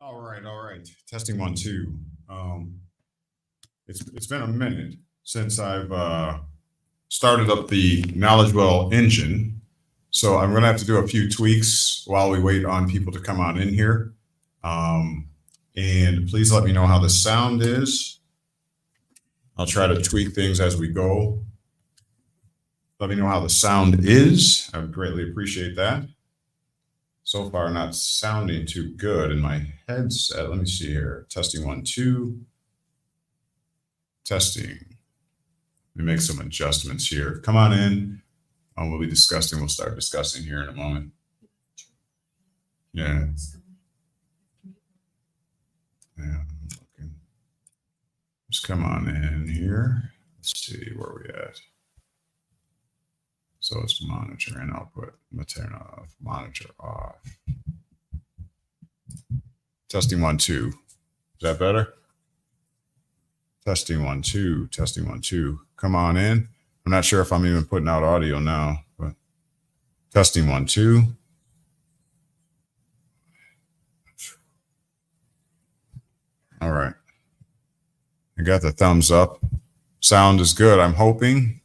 All right. Testing 1, 2. It's been a minute since I've started up the Knowledge Well engine, so I'm going to have to do a few tweaks while we wait on people to come on in here. And please let me know how the sound is. I'll try to tweak things as we go. Let me know how the sound is. I would greatly appreciate that. So far, not sounding too good in my headset. Let me see here. Testing 1, 2. Testing. Let me make some adjustments here. Come on in. We'll be discussing. We'll start discussing here in a moment. Yeah. Yeah. Okay. Just come on in here. Let's see where we at. So it's monitor and output. Turn off. Monitor off. Testing 1, 2. Is that better? Testing 1, 2. Testing 1, 2. Come on in. I'm not sure if I'm even putting out audio now, but testing 1, 2. All right. I got the thumbs up. Sound is good, I'm hoping.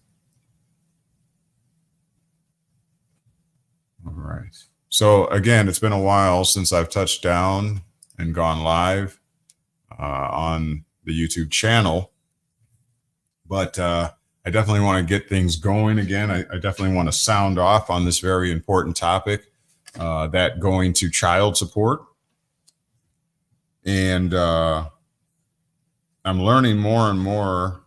All right. So again, it's been a while since I've touched down and gone live on the YouTube channel, but I definitely want to get things going again. I definitely want to sound off on this very important topic, that going to child support. And I'm learning more and more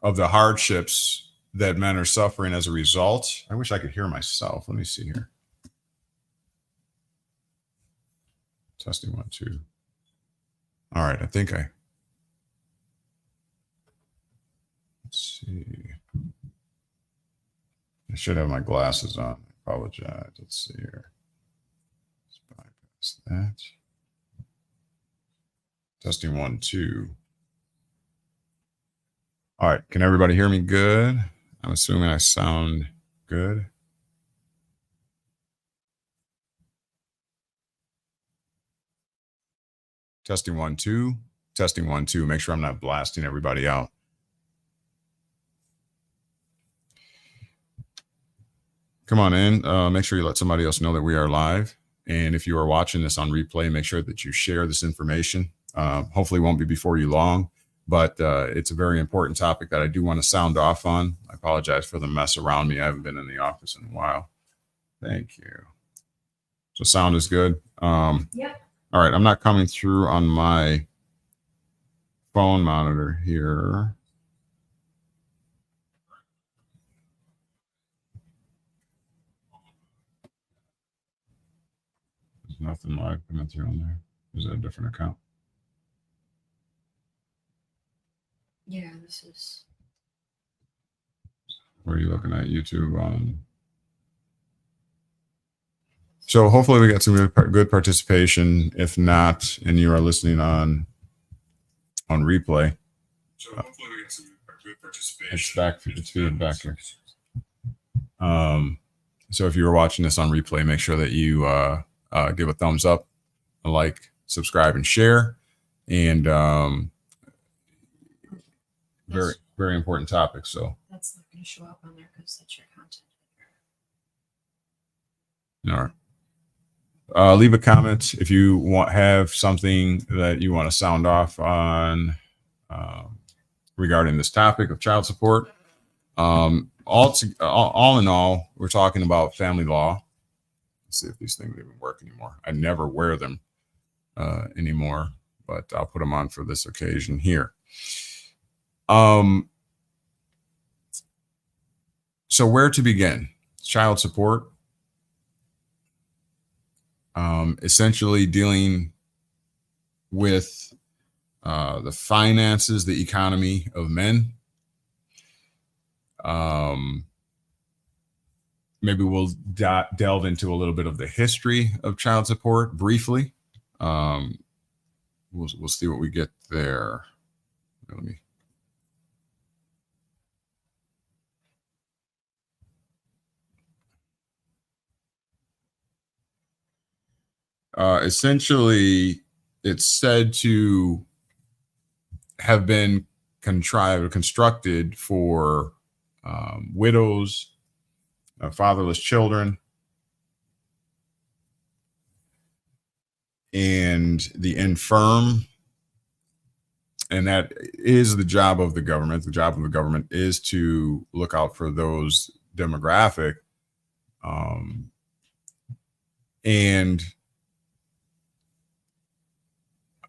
of the hardships that men are suffering as a result. I wish I could hear myself. Let me see here. Testing 1, 2. All right, I think let's see. I should have my glasses on. I apologize. Let's see here. Let's bypass Is that testing 1, 2? All right. Can everybody hear me good? I'm assuming I sound good. Testing 1, 2. Testing 1, 2. Make sure I'm not blasting everybody out. Come on in. Make sure you let somebody else know that we are live. And if you are watching this on replay, make sure that you share this information. Hopefully it won't be before you long, but it's a very important topic that I do want to sound off on. I apologize for the mess around me. I haven't been in the office in a while. Thank you. So sound is good. Yep. All right. I'm not coming through on my phone monitor here. There's nothing live coming through on there. Is that a different account? Yeah, this is. Where are you looking at? YouTube on? So hopefully we got some good participation. If not, and you are listening on replay. So hopefully we get some good participation. It's back. It's feedback here. So if you were watching this on replay, make sure that you give a thumbs up, a like, subscribe, and share. And very, very important topic. So that's not going to show up on there because that's your content. All right. Leave a comment if you have something that you want to sound off on regarding this topic of child support. All in all, we're talking about family law. Let's see if these things even work anymore. I never wear them anymore, but I'll put them on for this occasion here. So where to begin? Child support. Essentially dealing with the finances, the economy of men. Maybe we'll delve into a little bit of the history of child support briefly. We'll see what we get there. Let me. Essentially, it's said to have been constructed for widows, fatherless children, and the infirm. And that is the job of the government. The job of the government is to look out for those demographic. And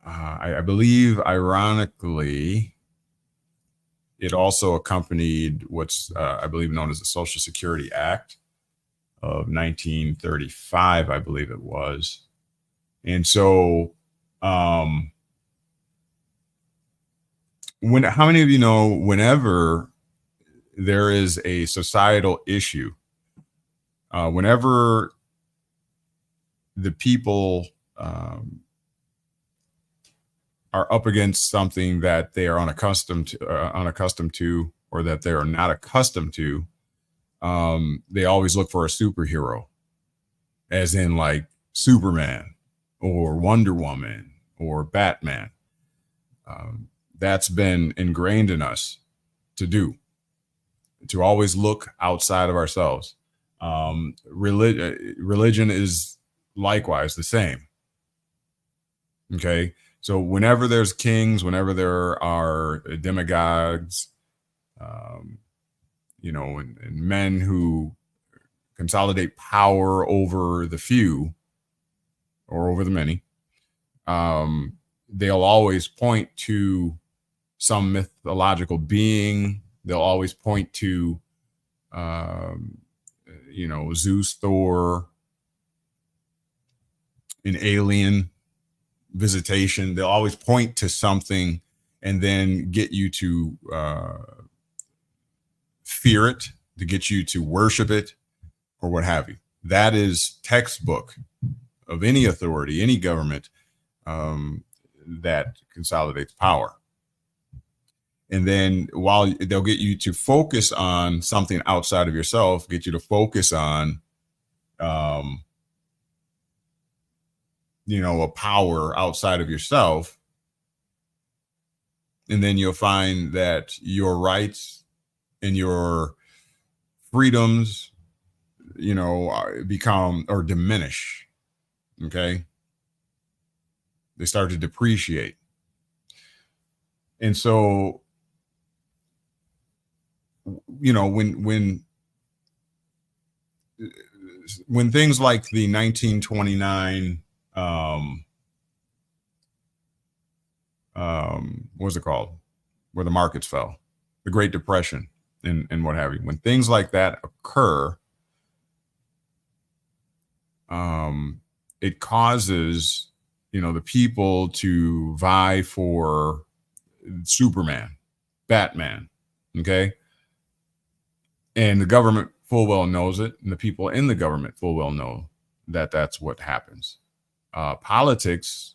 I believe, ironically, it also accompanied what's, I believe, known as the Social Security Act of 1935, I believe it was. And so, how many of you know, whenever there is a societal issue, whenever the people are up against something that they are unaccustomed to, or that they are not accustomed to, they always look for a superhero, as in like Superman or Wonder Woman or Batman. That's been ingrained in us to always look outside of ourselves. Religion is likewise the same. Okay. So whenever there's kings, whenever there are demagogues, and men who consolidate power over the few or over the many, they'll always point to some mythological being. They'll always point to, Zeus, Thor, an alien visitation. They'll always point to something and then get you to fear it, to get you to worship it, or what have you. That is textbook of any authority, any government that consolidates power. And then while they'll get you to focus on something outside of yourself, get you to focus on, a power outside of yourself. And then you'll find that your rights and your freedoms, become or diminish. Okay. They start to depreciate. And so, when things like the 1929, what's it called? Where the markets fell, the Great Depression and what have you. When things like that occur, it causes, the people to vie for Superman, Batman. Okay. And the government full well knows it. And the people in the government full well know that that's what happens. Politics,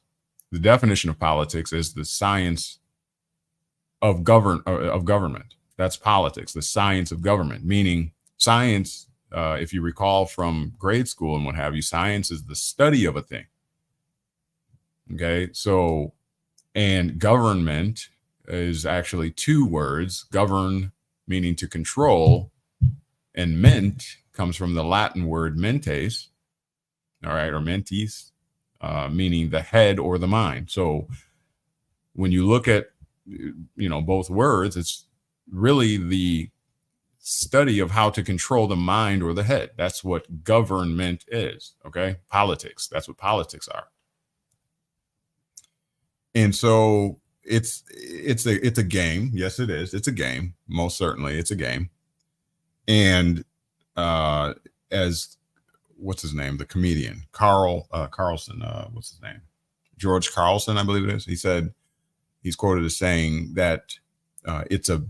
the definition of politics is the science of government. That's politics, the science of government, meaning science, if you recall from grade school and what have you, science is the study of a thing. Okay. So, and government is actually two words: govern, meaning to control, and ment comes from the Latin word mentes, all right, or mentis, meaning the head or the mind. So when you look at, both words, it's really the study of how to control the mind or the head. That's what government is. Okay. Politics. That's what politics are. And so it's a game. Yes, it is. It's a game. Most certainly it's a game. And as what's his name? The comedian, Carlson, what's his name? George Carlson, I believe it is. He said, he's quoted as saying that it's a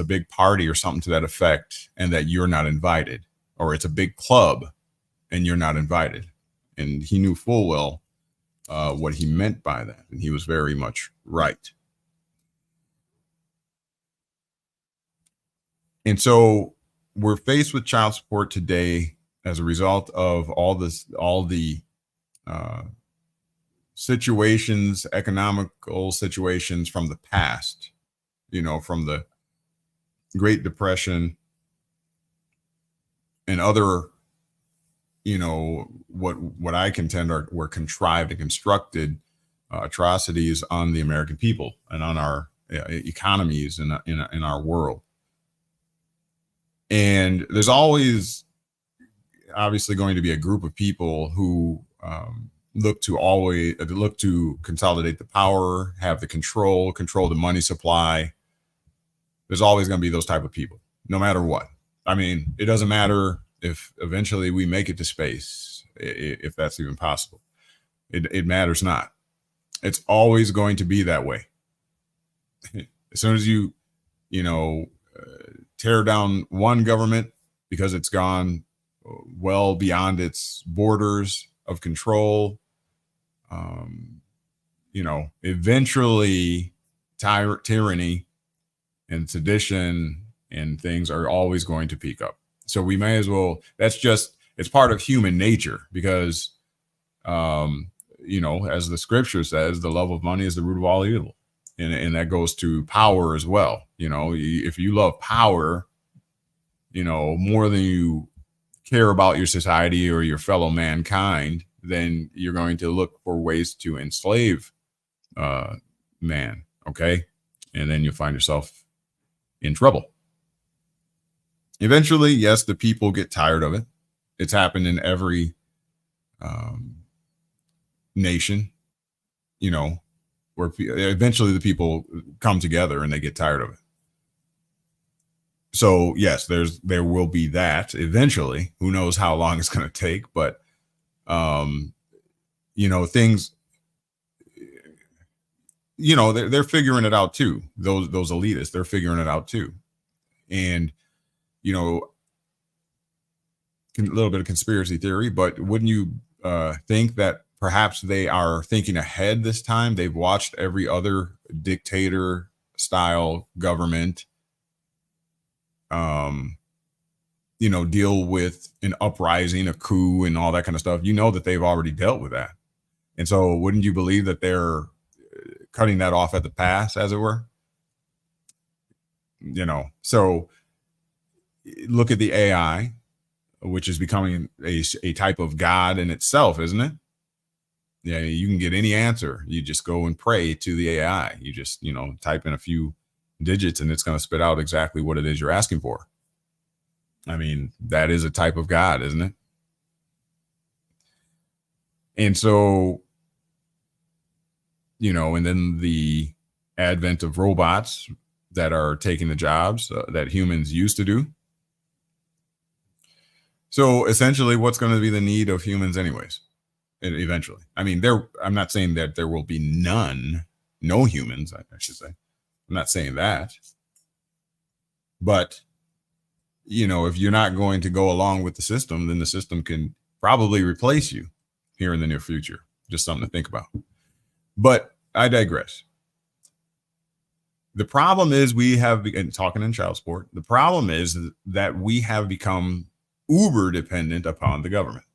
big party or something to that effect, and that you're not invited, or it's a big club and you're not invited. And he knew full well what he meant by that. And he was very much right. And so we're faced with child support today as a result of all the situations, economical situations from the past, from the Great Depression and other, what I contend were contrived and constructed atrocities on the American people and on our economies in our world. And there's always obviously going to be a group of people who look to consolidate the power, have the control the money supply. There's always going to be those type of people, no matter what. I mean, it doesn't matter if eventually we make it to space, if that's even possible. It matters not. It's always going to be that way. As soon as you tear down one government because it's gone well beyond its borders of control, eventually tyranny and sedition and things are always going to peak up. So we may as well, it's part of human nature because, as the scripture says, the love of money is the root of all evil. And that goes to power as well. If you love power, more than you care about your society or your fellow mankind, then you're going to look for ways to enslave man. Okay. And then you'll find yourself in trouble. Eventually, yes, the people get tired of it. It's happened in every nation, where eventually the people come together and they get tired of it. So yes, there will be that eventually. Who knows how long it's going to take, but things, they're figuring it out too. Those elitists, they're figuring it out too. And a little bit of conspiracy theory, but wouldn't you think that perhaps they are thinking ahead this time. They've watched every other dictator style government, deal with an uprising, a coup, and all that kind of stuff. You know that they've already dealt with that. And so wouldn't you believe that they're cutting that off at the pass, as it were? So look at the AI, which is becoming a type of God in itself, isn't it? Yeah, you can get any answer. You just go and pray to the AI. You just, type in a few digits and it's going to spit out exactly what it is you're asking for. I mean, that is a type of God, isn't it? And so, and then the advent of robots that are taking the jobs that humans used to do. So essentially, what's going to be the need of humans anyways? Eventually. I mean, I'm not saying that there will be no humans, I should say. I'm not saying that. But, if you're not going to go along with the system, then the system can probably replace you here in the near future. Just something to think about. But I digress. The problem is talking in child support, the problem is that we have become uber dependent upon the government.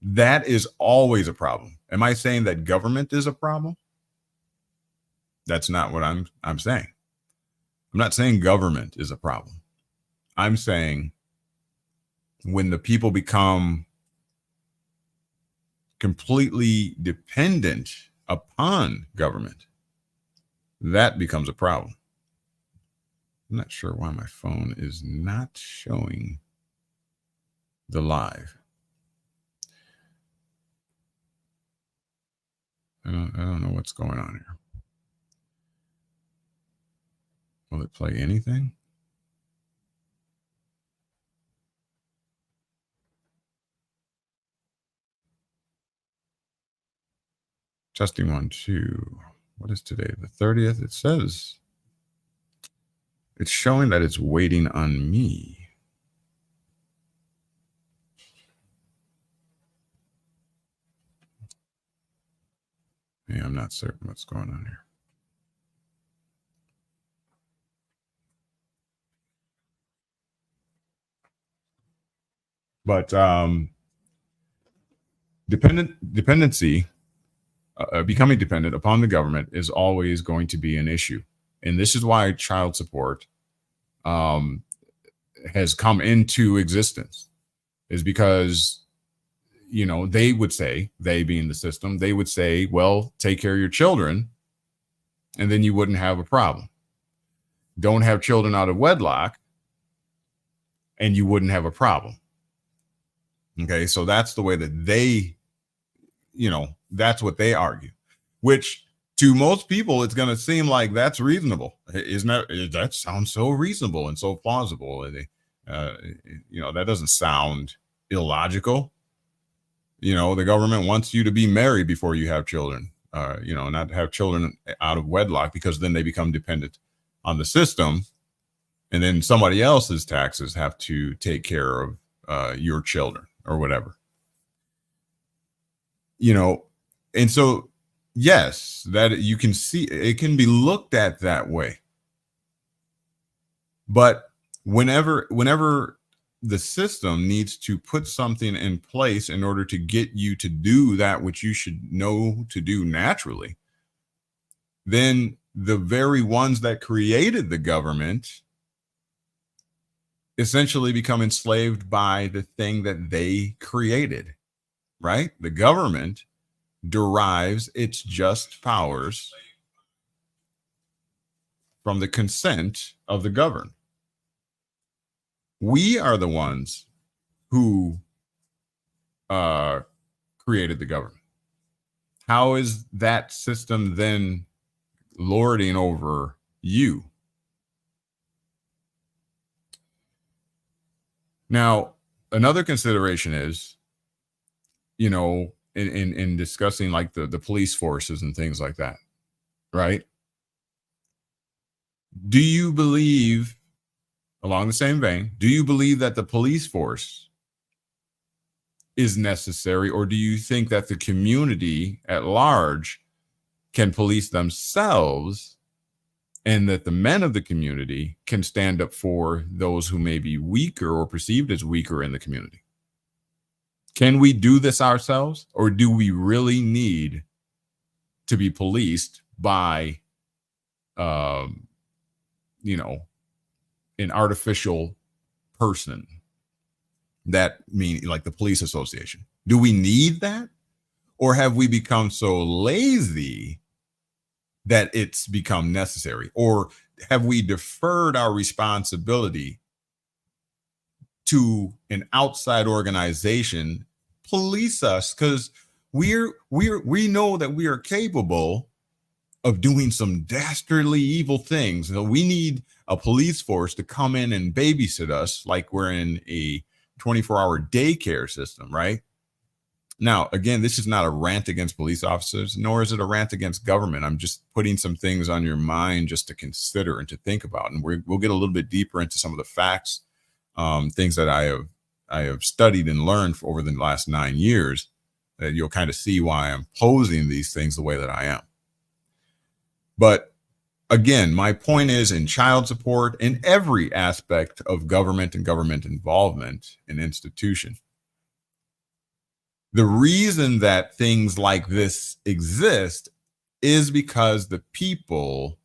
That is always a problem. Am I saying that government is a problem? That's not what I'm saying. I'm not saying government is a problem. I'm saying when the people become completely dependent upon government, that becomes a problem. I'm not sure why my phone is not showing the live. I don't know what's going on here. Will it play anything? Testing 1, 2. What is today? The 30th? It says it's showing that it's waiting on me. Yeah, I'm not certain what's going on here. But dependency, becoming dependent upon the government is always going to be an issue. And this is why child support has come into existence, is because, they would say, they being the system, they would say, well, take care of your children and then you wouldn't have a problem. Don't have children out of wedlock and you wouldn't have a problem. Okay, so that's the way that they, that's what they argue, which to most people, it's going to seem like that's reasonable. Isn't that sounds so reasonable and so plausible. That doesn't sound illogical. The government wants you to be married before you have children, not have children out of wedlock, because then they become dependent on the system. And then somebody else's taxes have to take care of your children or whatever. And so, yes, that you can see, it can be looked at that way. But whenever the system needs to put something in place in order to get you to do that which you should know to do naturally, then the very ones that created the government essentially become enslaved by the thing that they created, right? The government derives its just powers from the consent of the governed. We are the ones who created the government. How is that system then lording over you? Now, another consideration is, in discussing like the police forces and things like that, right? Do you believe, along the same vein, do you believe that the police force is necessary, or do you think that the community at large can police themselves, and that the men of the community can stand up for those who may be weaker or perceived as weaker in the community? Can we do this ourselves, or do we really need to be policed by, an artificial person? That mean like the police association? Do we need that? Or have we become so lazy that it's become necessary? Or have we deferred our responsibility to an outside organization police us because we know that we are capable of doing some dastardly evil things? So we need a police force to come in and babysit us like we're in a 24-hour daycare system, right? Now, again, this is not a rant against police officers, nor is it a rant against government. I'm just putting some things on your mind just to consider and to think about. And we'll get a little bit deeper into some of the facts, things that I have studied and learned for over the last 9 years, that you'll kind of see why I'm posing these things the way that I am. But again, my point is, in child support, in every aspect of government and government involvement in institution, the reason that things like this exist is because the people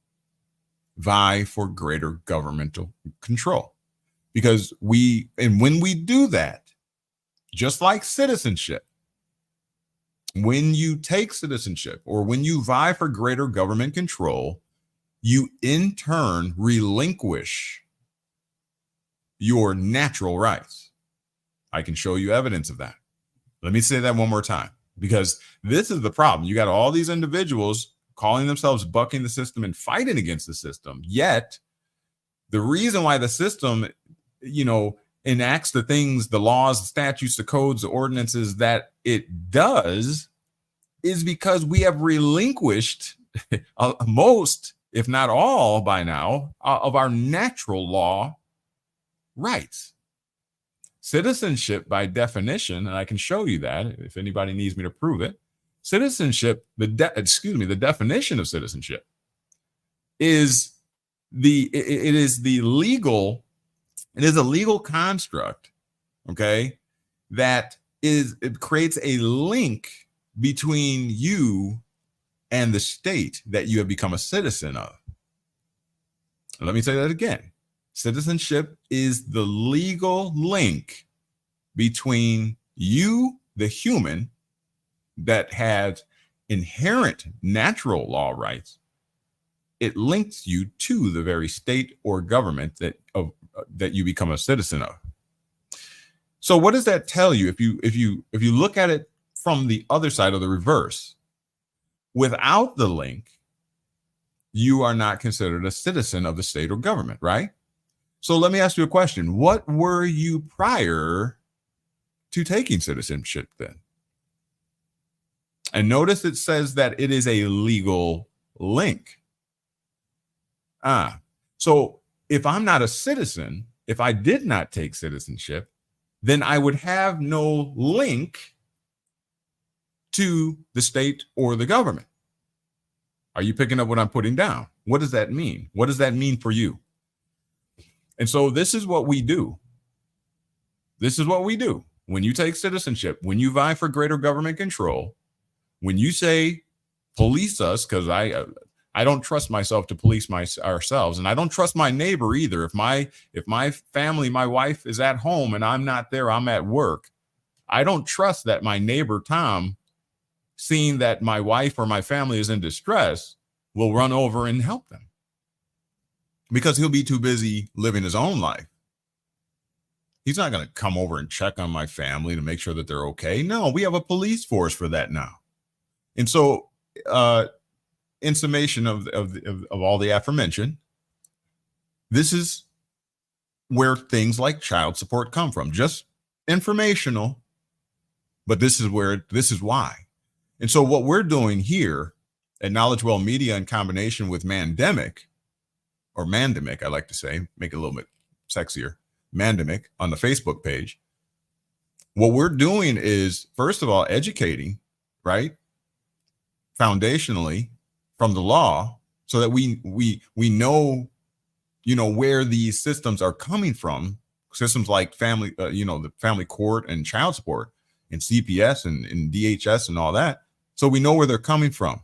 vie for greater governmental control. Because when we do that, just like citizenship, when you take citizenship or when you vie for greater government control, you in turn relinquish your natural rights. I can show you evidence of that. Let me say that one more time, because this is the problem. You got all these individuals calling themselves bucking the system and fighting against the system. Yet the reason why the system, enacts the things, the laws, the statutes, the codes, the ordinances that it does is because we have relinquished most, if not all by now, of our natural law rights. Citizenship, by definition, and I can show you that if anybody needs me to prove it. Citizenship, the definition of citizenship is it is a legal construct, okay, that it creates a link between you and the state that you have become a citizen of. Let me say that again. Citizenship is the legal link between you, the human, that has inherent natural law rights. It links you to the very state or government that you become a citizen of. So what does that tell you? If you look at it from the other side of the reverse, without the link, you are not considered a citizen of the state or government, right? So let me ask you a question. What were you prior to taking citizenship then? And notice it says that it is a legal link. So if I'm not a citizen, if I did not take citizenship, then I would have no link to the state or the government. Are you picking up what I'm putting down? What does that mean? What does that mean for you? And so this is what we do. This is what we do. When you take citizenship, when you vie for greater government control, when you say police us, because I don't trust myself to police ourselves, and I don't trust my neighbor either. If my family, my wife is at home and I'm not there, I'm at work, I don't trust that my neighbor Tom, seeing that my wife or my family is in distress, will run over and help them, because he'll be too busy living his own life. He's not going to come over and check on my family to make sure that they're okay. No, we have a police force for that now. And so, in summation of all the aforementioned, this is where things like child support come from. Just informational, but this is why. And so what we're doing here at Knowledge Well Media, in combination with Mandemic, I like to say, make it a little bit sexier, Mandemic on the Facebook page, What we're doing is, first of all, educating, right? Foundationally from the law, so that we know, where these systems are coming from. Systems like family, the family court and child support and CPS and DHS and all that. So we know where they're coming from.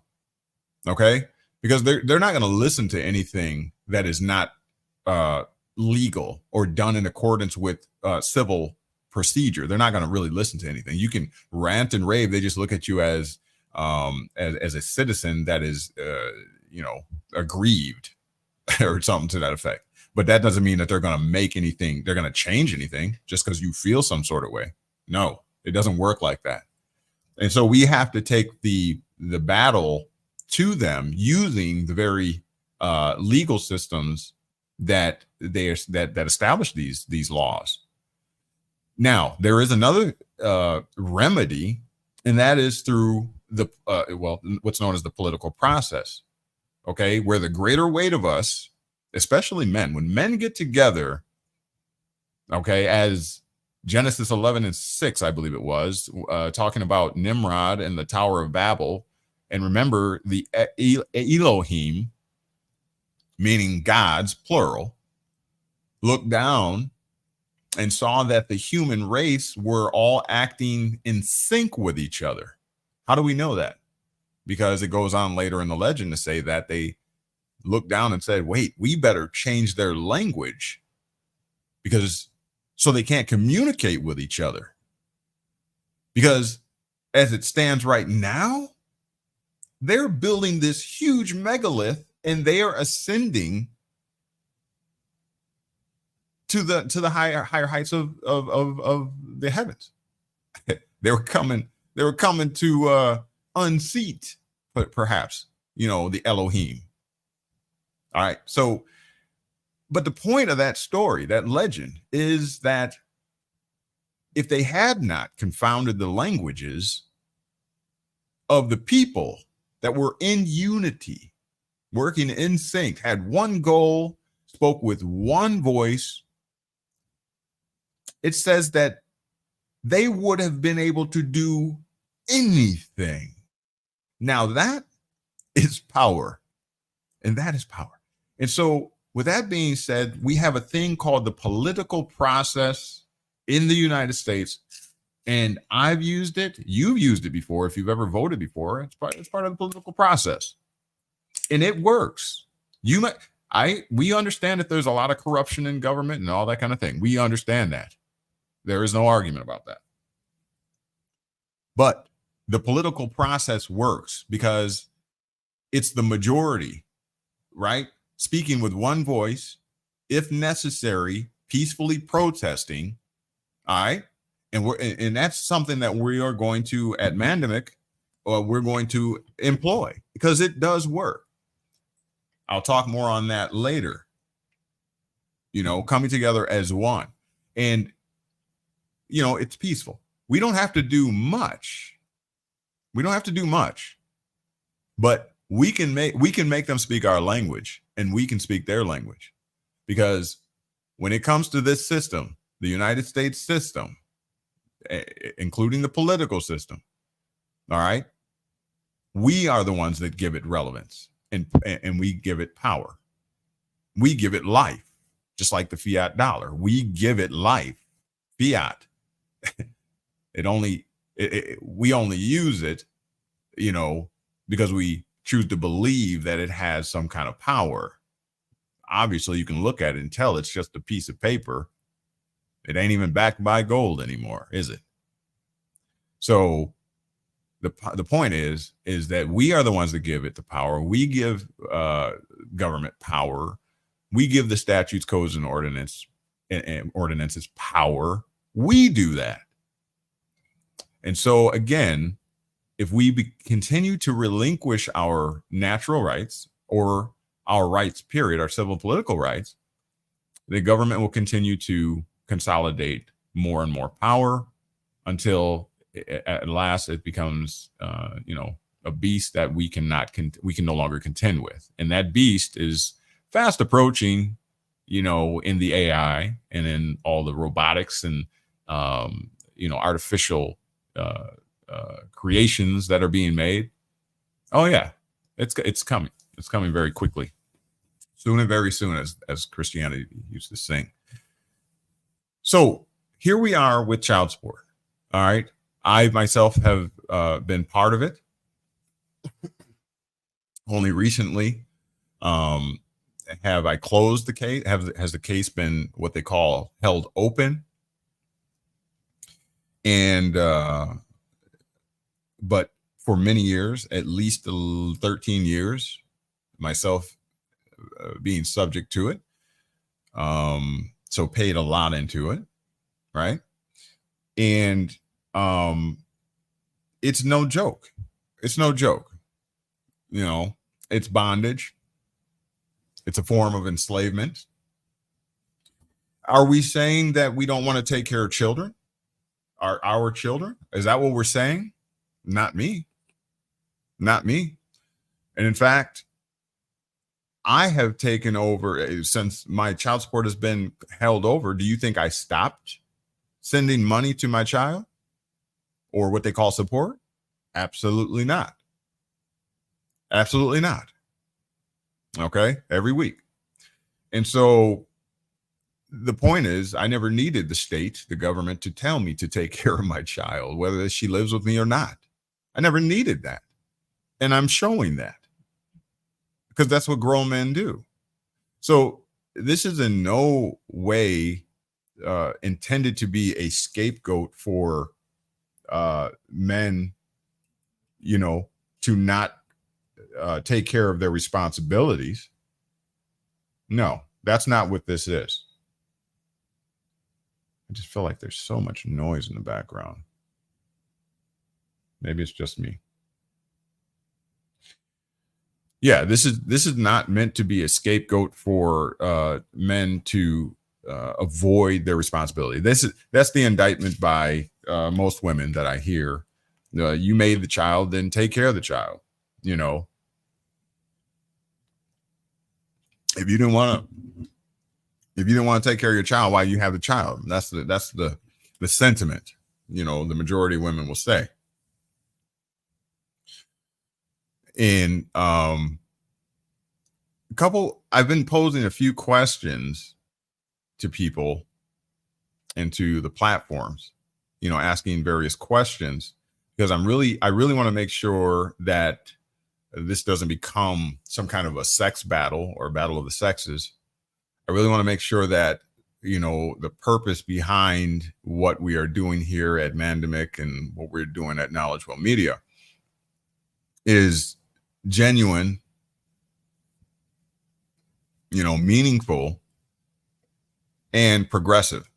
Okay. Because they're not going to listen to anything that is not legal or done in accordance with civil procedure. They're not going to really listen to anything. You can rant and rave. They just look at you as a citizen that is, aggrieved or something to that effect. But that doesn't mean that they're going to make anything. They're going to change anything just because you feel some sort of way. No, it doesn't work like that. And so we have to take the battle to them using the very legal systems that establish these laws. Now, there is another remedy, and that is through the what's known as the political process. Okay, where the greater weight of us, especially men, when men get together, okay, as Genesis 11:6, I believe it was, talking about Nimrod and the Tower of Babel. And remember, the Elohim, meaning gods, plural, looked down and saw that the human race were all acting in sync with each other. How do we know that? Because it goes on later in the legend to say that they looked down and said, wait, we better change their language, because so they can't communicate with each other. Because as it stands right now, they're building this huge megalith and they are ascending to the higher heights of the heavens. They were coming to unseat, perhaps, the Elohim. All right. So, but the point of that story, that legend, is that if they had not confounded the languages of the people that were in unity, working in sync, had one goal, spoke with one voice, it says that they would have been able to do anything. Now that is power, and that is power. And so with that being said, we have a thing called the political process in the United States. And I've used it. You've used it before. If you've ever voted before, it's part of the political process, and it works. We understand that there's a lot of corruption in government and all that kind of thing. We understand that. There is no argument about that. But the political process works because it's the majority, right? Speaking with one voice, if necessary, peacefully protesting. All right. And that's something that we are going to, at Mandemic, or we're going to employ, because it does work. I'll talk more on that later. Coming together as one. And, it's peaceful. We don't have to do much. But we can make them speak our language, and we can speak their language. Because when it comes to this system, the United States system, including the political system, all right, we are the ones that give it relevance, and we give it power. We give it life, just like the fiat dollar. We give it life. Fiat. We only use it, because we choose to believe that it has some kind of power. Obviously, you can look at it and tell it's just a piece of paper. It ain't even backed by gold anymore, is it? So the point is that we are the ones that give it the power. We give government power. We give the statutes, codes, and ordinances power. We do that. And so again, if we continue to relinquish our natural rights, or our rights, period, our civil and political rights, the government will continue to consolidate more and more power until at last it becomes, a beast that we can no longer contend with. And that beast is fast approaching, in the AI and in all the robotics and, artificial creations that are being made. Oh yeah, it's coming. It's coming very quickly, soon and very soon, as Christianity used to sing. So here we are with child support. All right, I myself have been part of it. Only recently have I closed the case. Has the case been what they call held open? And but for many years, at least 13 years, myself being subject to it, so paid a lot into it, right? And it's no joke. It's no joke. It's bondage. It's a form of enslavement. Are we saying that we don't want to take care of children? Our children? Is that what we're saying? Not me. Not me. And in fact, I have taken over since my child support has been held over. Do you think I stopped sending money to my child or what they call support? Absolutely not. Absolutely not. Okay. Every week. And so the point is, I never needed the state, the government, to tell me to take care of my child, whether she lives with me or not. I never needed that. And I'm showing that because that's what grown men do. So this is in no way intended to be a scapegoat for men, to not take care of their responsibilities. No, that's not what this is. I just feel like there's so much noise in the background. Maybe it's just me. Yeah, this is not meant to be a scapegoat for men to avoid their responsibility. That's the indictment by most women that I hear. You made the child, then take care of the child. If you didn't want to take care of your child, why you have the child? That's the sentiment. The majority of women will say. And I've been posing a few questions to people and to the platforms, asking various questions because I really want to make sure that this doesn't become some kind of a sex battle or a battle of the sexes. I really want to make sure that, the purpose behind what we are doing here at Mandemic and what we're doing at Knowledgeable Media is genuine, meaningful and progressive.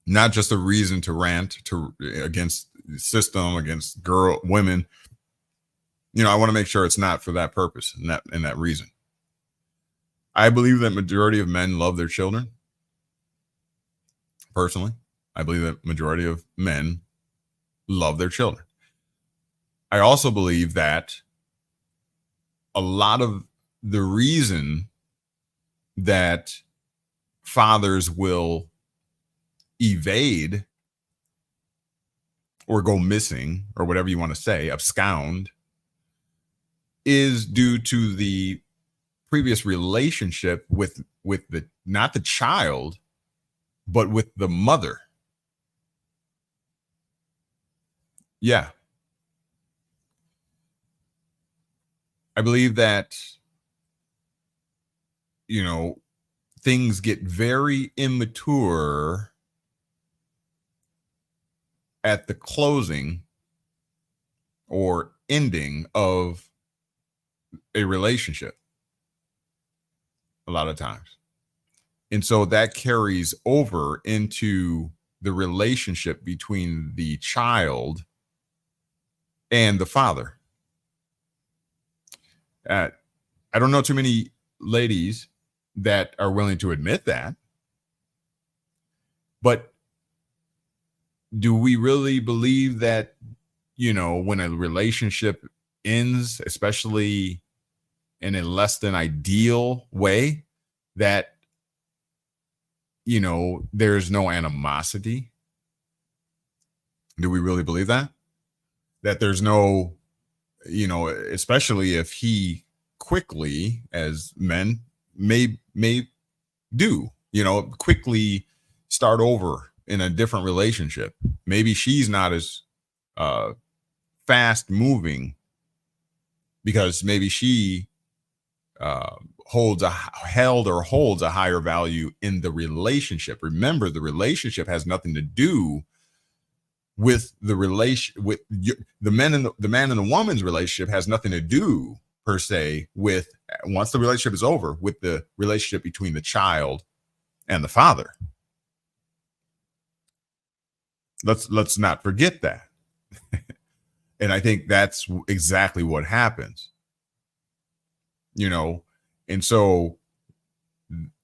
Not just a reason to rant against the system, against women. I want to make sure it's not for that purpose and that reason. I believe that majority of men love their children. Personally, I believe that majority of men love their children. I also believe that a lot of the reason that fathers will evade or go missing or whatever you want to say, abscond, is due to the previous relationship with the not the child, but with the mother. Yeah. I believe that, things get very immature at the closing or ending of a relationship a lot of times. And so that carries over into the relationship between the child and the father. I don't know too many ladies that are willing to admit that. But do we really believe that, when a relationship ends, especially in a less than ideal way, that there's no animosity. Do we really believe that? That there's no, especially if he quickly, as men may do, quickly start over in a different relationship. Maybe she's not as fast moving because maybe she holds a higher value in the relationship. Remember, the relationship has nothing to do with the man and the woman's relationship has nothing to do per se with, once the relationship is over, with the relationship between the child and the father. Let's not forget that. And I think that's exactly what happens. And so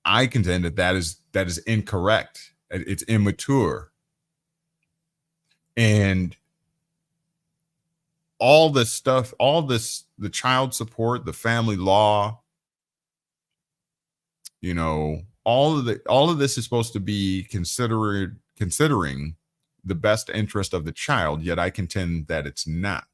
I contend that is incorrect. It's immature. And all this stuff, the child support, the family law, all of this is supposed to be considering the best interest of the child, yet I contend that it's not.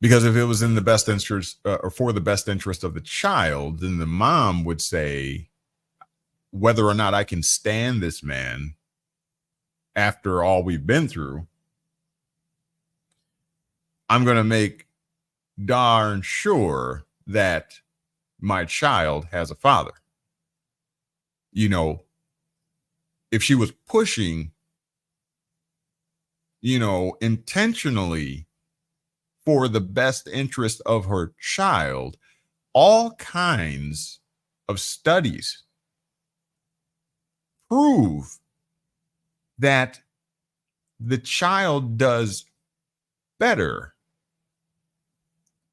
Because if it was in the best interest or for the best interest of the child, then the mom would say, whether or not I can stand this man after all we've been through, I'm going to make darn sure that my child has a father. If she was pushing, intentionally for the best interest of her child, all kinds of studies prove that the child does better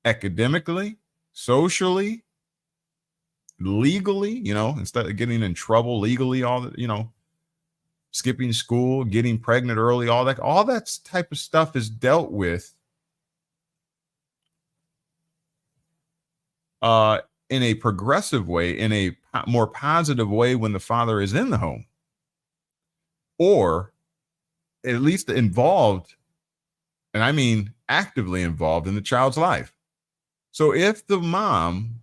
academically, socially, legally, instead of getting in trouble legally, all that, skipping school, getting pregnant early, all that type of stuff is dealt with in a progressive way, in a more positive way when the father is in the home, or at least involved, and I mean actively involved in the child's life. So if the mom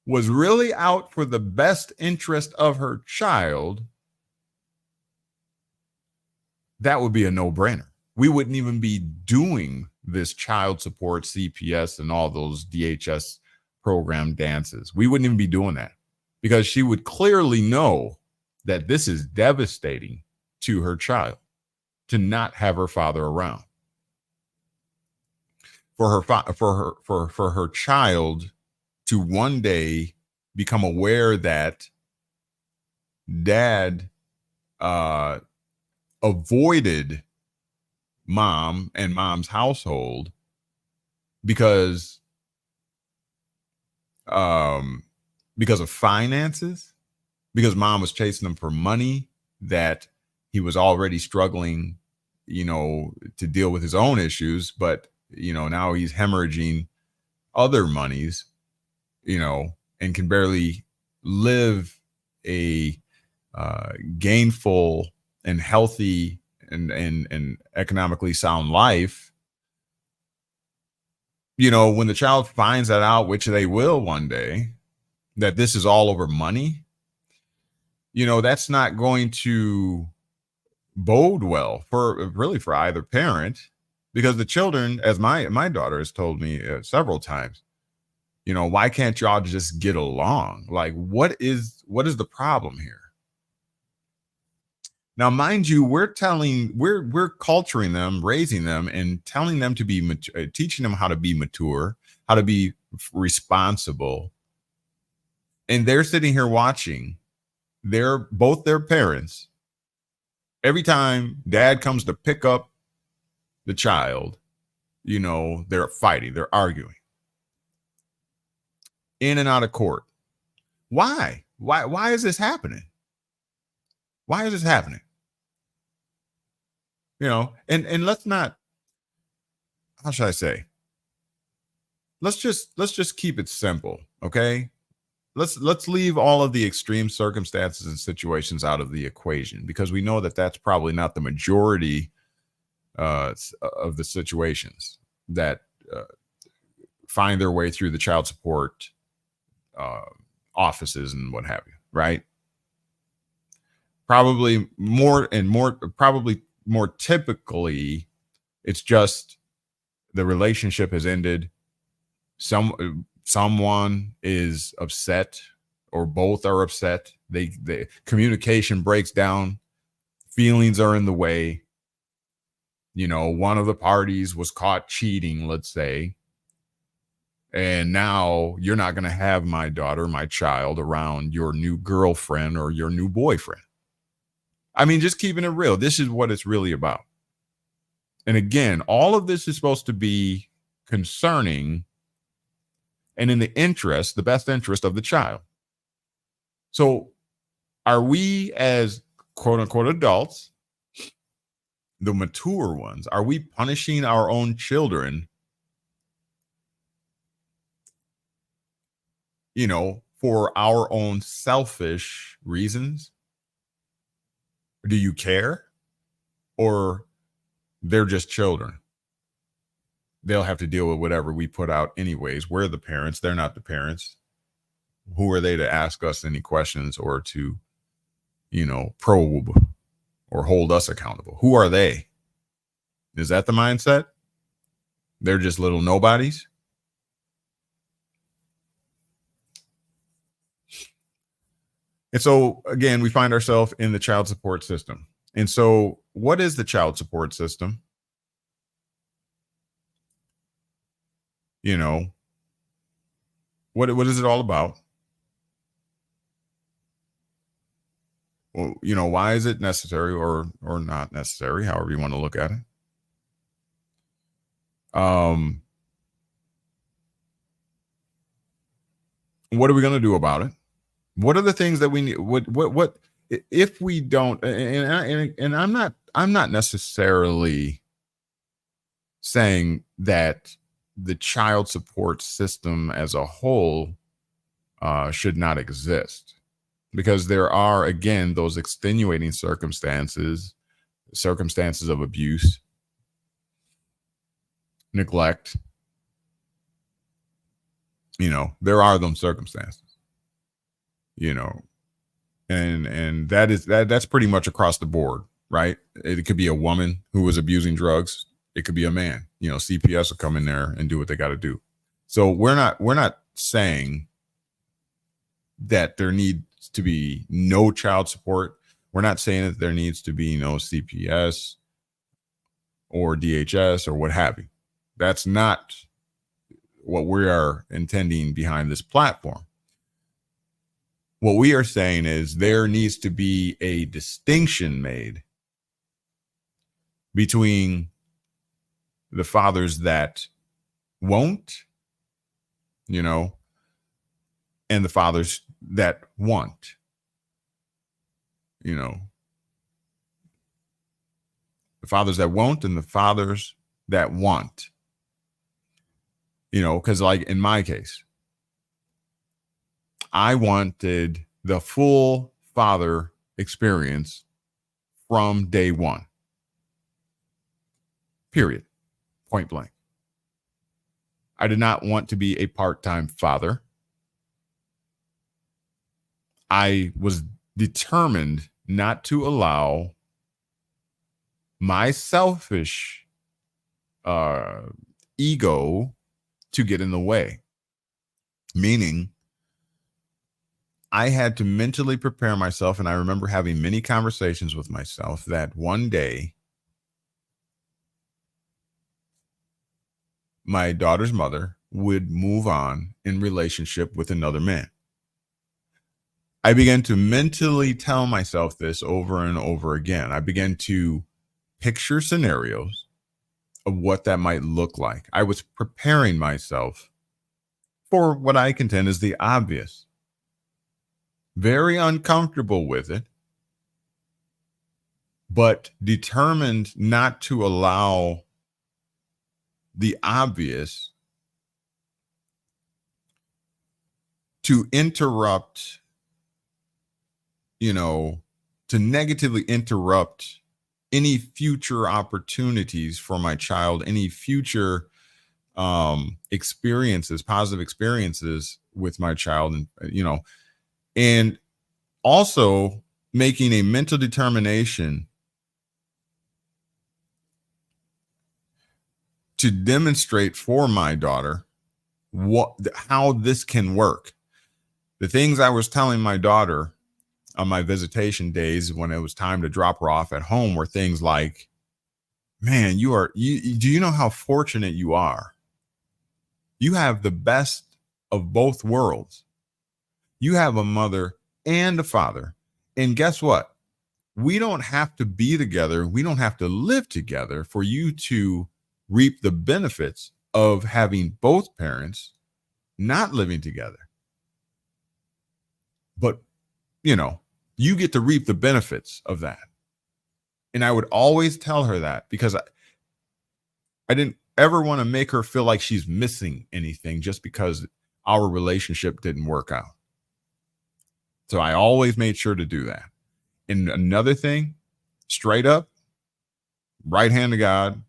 was really out for the best interest of her child, that would be a no-brainer. We wouldn't even be doing this child support, CPS, and all those DHS program dances. We wouldn't even be doing that, because she would clearly know that this is devastating to her child to not have her father around. For her child to one day become aware that dad avoided mom and mom's household because of finances, because mom was chasing him for money that he was already struggling, to deal with his own issues, but now he's hemorrhaging other monies, and can barely live a gainful and healthy and economically sound life. When the child finds that out, which they will one day, that this is all over money, that's not going to bode well for either parent, because the children, as my daughter has told me several times, why can't y'all just get along? Like, what is the problem here? Now, mind you, we're culturing them, raising them, and telling them to be teaching them how to be mature, how to be responsible. And they're sitting here watching both their parents. Every time dad comes to pick up the child, they're fighting, they're arguing in and out of court. Why is this happening? Why is this happening? And let's not, how should I say? let's just keep it simple, okay? Let's leave all of the extreme circumstances and situations out of the equation, because we know that that's probably not the majority of the situations that find their way through the child support offices and what have you, right? Probably more typically, it's just the relationship has ended. Someone is upset, or both are upset. The communication breaks down, feelings are in the way. One of the parties was caught cheating, let's say, and now you're not going to have my daughter, my child, around your new girlfriend or your new boyfriend. I mean, just keeping it real. This is what it's really about. And again, all of this is supposed to be concerning and in the best interest of the child. So are we, as quote unquote adults, the mature ones, are we punishing our own children, for our own selfish reasons? Do you care? Or they're just children? They'll have to deal with whatever we put out anyways. We're the parents. They're not the parents. Who are they to ask us any questions or to, probe or hold us accountable? Who are they? Is that the mindset? They're just little nobodies. And so, again, we find ourselves in the child support system. And so what is the child support system? What is it all about? Well, why is it necessary or not necessary, however you want to look at it? What are we going to do about it? What are the things that we need? What if we don't? And I'm not necessarily saying that the child support system as a whole should not exist, because there are, again, those extenuating circumstances of abuse, neglect. There are those circumstances. And that's pretty much across the board, right? It could be a woman who was abusing drugs. It could be a man. CPS will come in there and do what they got to do. So we're not saying that there needs to be no child support. We're not saying that there needs to be no CPS or DHS or what have you. That's not what we are intending behind this platform. What we are saying is there needs to be a distinction made between the fathers that won't, and the fathers that want, the fathers that won't and the fathers that want, because like in my case, I wanted the full father experience from day one. Period. Point blank. I did not want to be a part-time father. I was determined not to allow my selfish ego to get in the way. Meaning, I had to mentally prepare myself, and I remember having many conversations with myself that one day my daughter's mother would move on in relationship with another man. I began to mentally tell myself this over and over again. I began to picture scenarios of what that might look like. I was preparing myself for what I contend is the obvious. Very uncomfortable with it, but determined not to allow the obvious to interrupt, to negatively interrupt any future opportunities for my child, any future experiences, positive experiences with my child, and also making a mental determination to demonstrate for my daughter how this can work. The things I was telling my daughter on my visitation days when it was time to drop her off at home were things like, man, do you know how fortunate you are? You have the best of both worlds. You have a mother and a father. And guess what? We don't have to be together. We don't have to live together for you to reap the benefits of having both parents not living together. But, you get to reap the benefits of that. And I would always tell her that because I didn't ever want to make her feel like she's missing anything just because our relationship didn't work out. So I always made sure to do that. And another thing, straight up, right hand to God,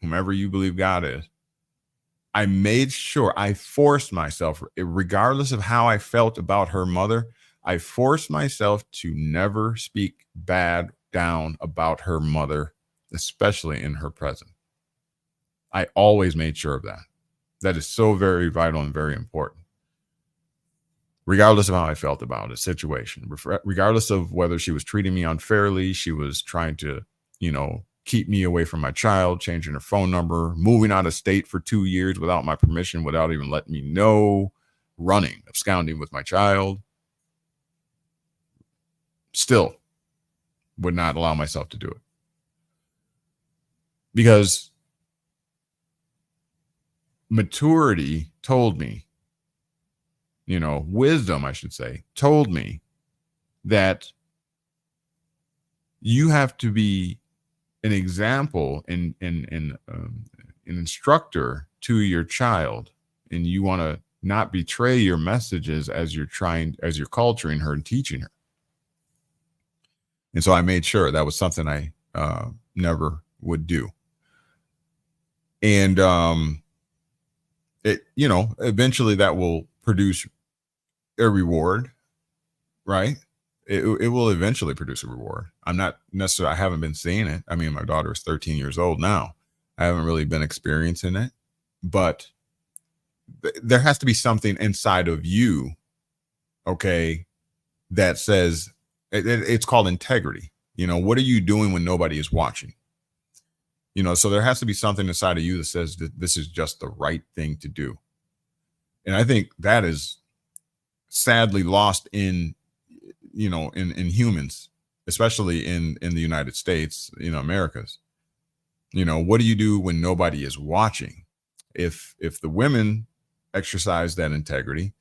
whomever you believe God is, I made sure I forced myself, regardless of how I felt about her mother, I forced myself to never speak bad down about her mother, especially in her presence. I always made sure of that. That is so very vital and very important. Regardless of how I felt about a situation, regardless of whether she was treating me unfairly, she was trying to, keep me away from my child, changing her phone number, moving out of state for 2 years without my permission, without even letting me know, running, absconding with my child. Still would not allow myself to do it. Because maturity told me, wisdom, I should say, told me that you have to be an example and an instructor to your child, and you want to not betray your messages as you're culturing her and teaching her. And so I made sure that was something I never would do. And eventually that will produce a reward, right? It will eventually produce a reward. I'm not necessarily, I haven't been seeing it. I mean, my daughter is 13 years old now. I haven't really been experiencing it, but there has to be something inside of you, okay, that says it's called integrity. What are you doing when nobody is watching? So there has to be something inside of you that says that this is just the right thing to do. And I think that is sadly lost in humans, especially in the United States, Americas. What do you do when nobody is watching? If the women exercise that integrity,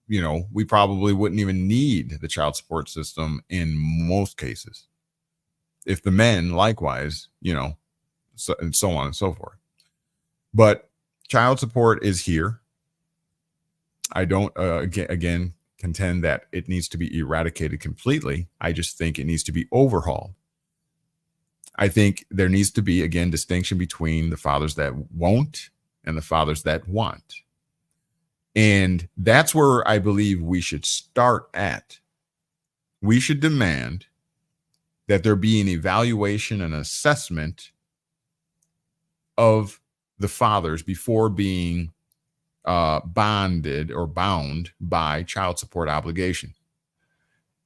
we probably wouldn't even need the child support system in most cases. If the men likewise, and so on and so forth. But child support is here. I don't, again, contend that it needs to be eradicated completely. I just think it needs to be overhauled. I think there needs to be, again, distinction between the fathers that won't and the fathers that want. And that's where I believe we should start at. We should demand that there be an evaluation and assessment of the fathers before being bonded or bound by child support obligation.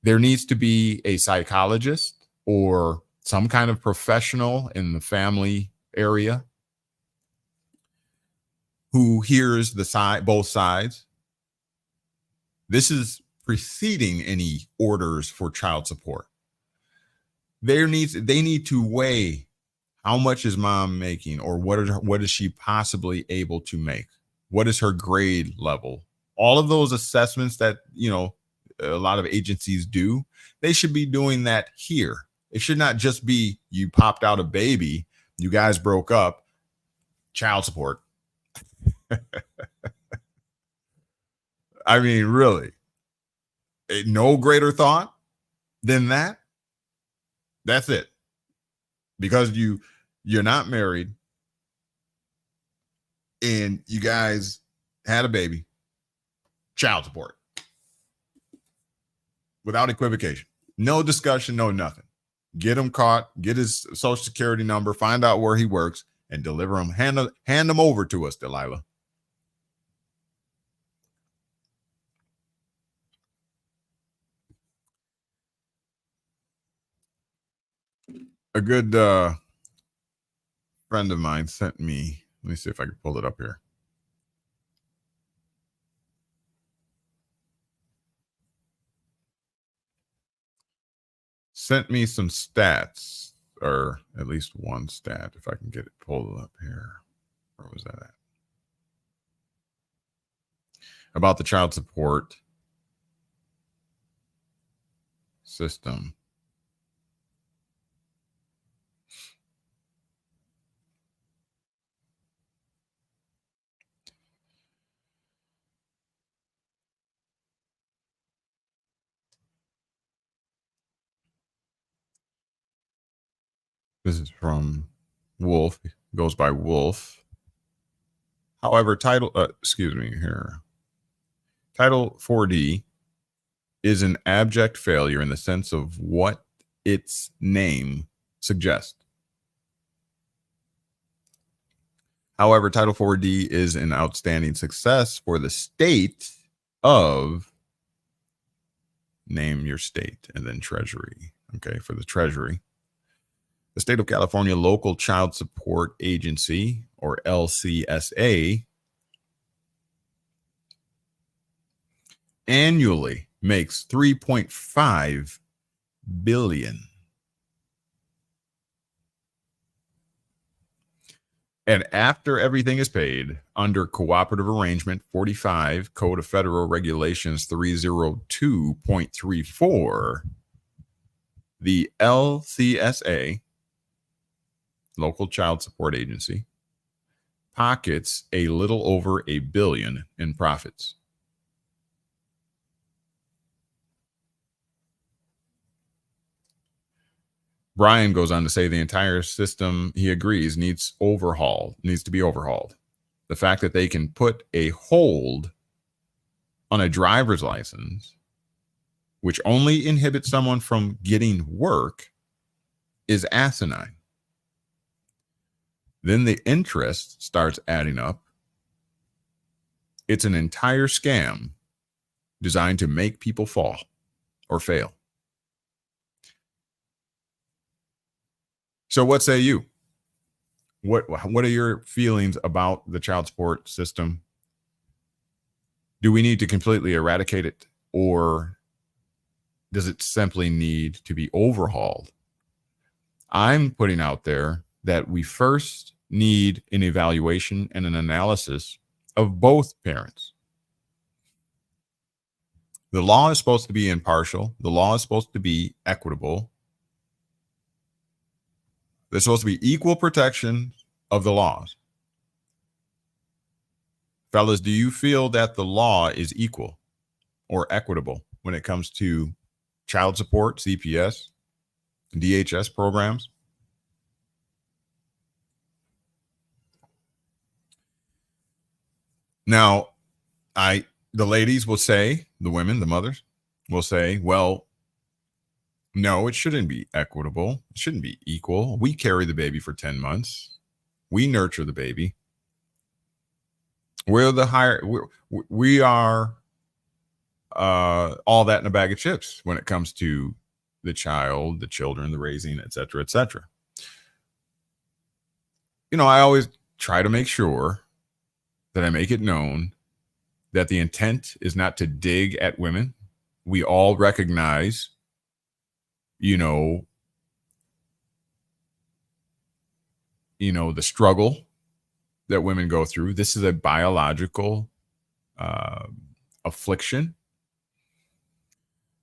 There needs to be a psychologist or some kind of professional in the family area who hears both sides. This is preceding any orders for child support. They need to weigh how much is mom making, or what is she possibly able to make? What is her grade level? All of those assessments that, a lot of agencies do, they should be doing that here. It should not just be you popped out a baby, you guys broke up, child support. I mean, really, no greater thought than that. That's it. Because you're not married and you guys had a baby, child support without equivocation. No discussion, no nothing. Get him caught, get his social security number, find out where he works, and deliver him. Hand them over to us, Delilah. A good friend of mine sent me, let me see if I can pull it up here. Sent me some stats, or at least one stat, if I can get it pulled up here. Where was that at? About the child support system. This is from Wolf. It goes by Wolf. However, Title 4D is an abject failure in the sense of what its name suggests. However, Title 4D is an outstanding success for the state of, name your state, and then Treasury. Okay, for the Treasury. The State of California Local Child Support Agency, or LCSA, annually makes $3.5 billion. And after everything is paid, under Cooperative Arrangement 45, Code of Federal Regulations 302.34, the LCSA, Local Child Support Agency, pockets a little over $1 billion in profits. Brian goes on to say the entire system, he agrees, needs to be overhauled. The fact that they can put a hold on a driver's license, which only inhibits someone from getting work, is asinine. Then the interest starts adding up. It's an entire scam designed to make people fall or fail. So what say you? What are your feelings about the child support system? Do we need to completely eradicate it, or does it simply need to be overhauled? I'm putting out there that we first need an evaluation and an analysis of both parents. The law is supposed to be impartial. The law is supposed to be equitable. There's supposed to be equal protection of the laws. Fellas, do you feel that the law is equal or equitable when it comes to child support, CPS, DHS programs? Now, the ladies will say, the women, the mothers will say, well, no, it shouldn't be equitable. It shouldn't be equal. We carry the baby for 10 months. We nurture the baby. We are all that in a bag of chips when it comes to the child, the children, the raising, et cetera, et cetera. You know, I always try to make sure that I make it known that the intent is not to dig at women. We all recognize, the struggle that women go through. This is a biological affliction.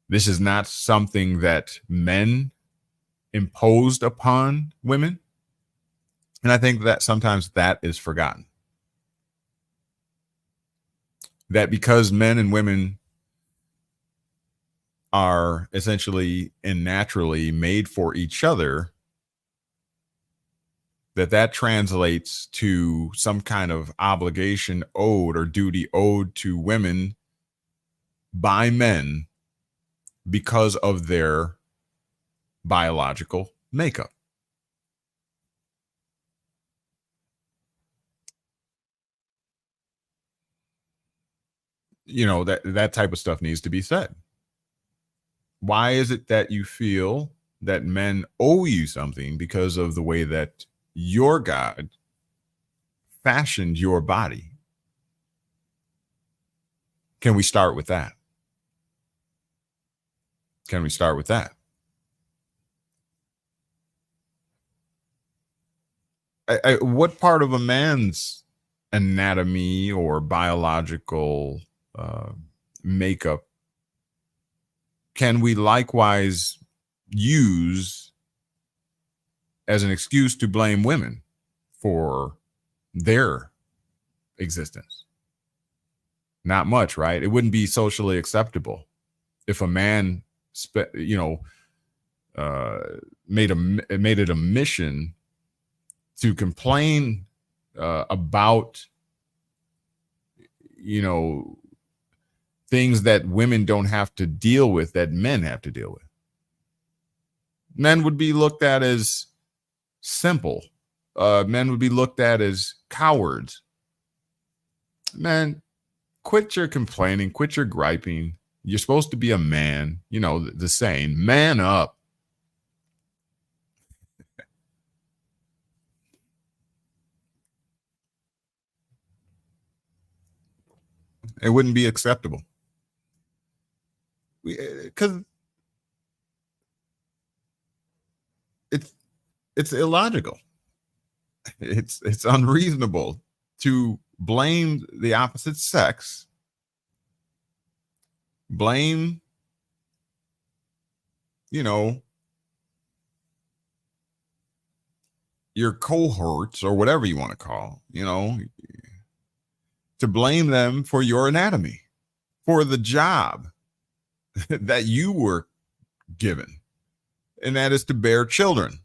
This is not something that men imposed upon women. And I think that sometimes that is forgotten. that because men and women are essentially and naturally made for each other, that translates to some kind of obligation owed or duty owed to women by men because of their biological makeup. You know, that type of stuff needs to be said. Why is it that you feel that men owe you something because of the way that your God fashioned your body? Can we start with that? Can we start with that? What part of a man's anatomy or biological makeup can we likewise use as an excuse to blame women for their existence? Not much, right? It wouldn't be socially acceptable if a man, made it a mission to complain about, things that women don't have to deal with that men have to deal with. Men would be looked at as simple. Men would be looked at as cowards. Man, quit your complaining, quit your griping. You're supposed to be a man, the saying, man up. It wouldn't be acceptable. Because it's illogical. It's unreasonable to blame the opposite sex, blame, your cohorts or whatever you want to call, to blame them for your anatomy, for the job that you were given, and that is to bear children.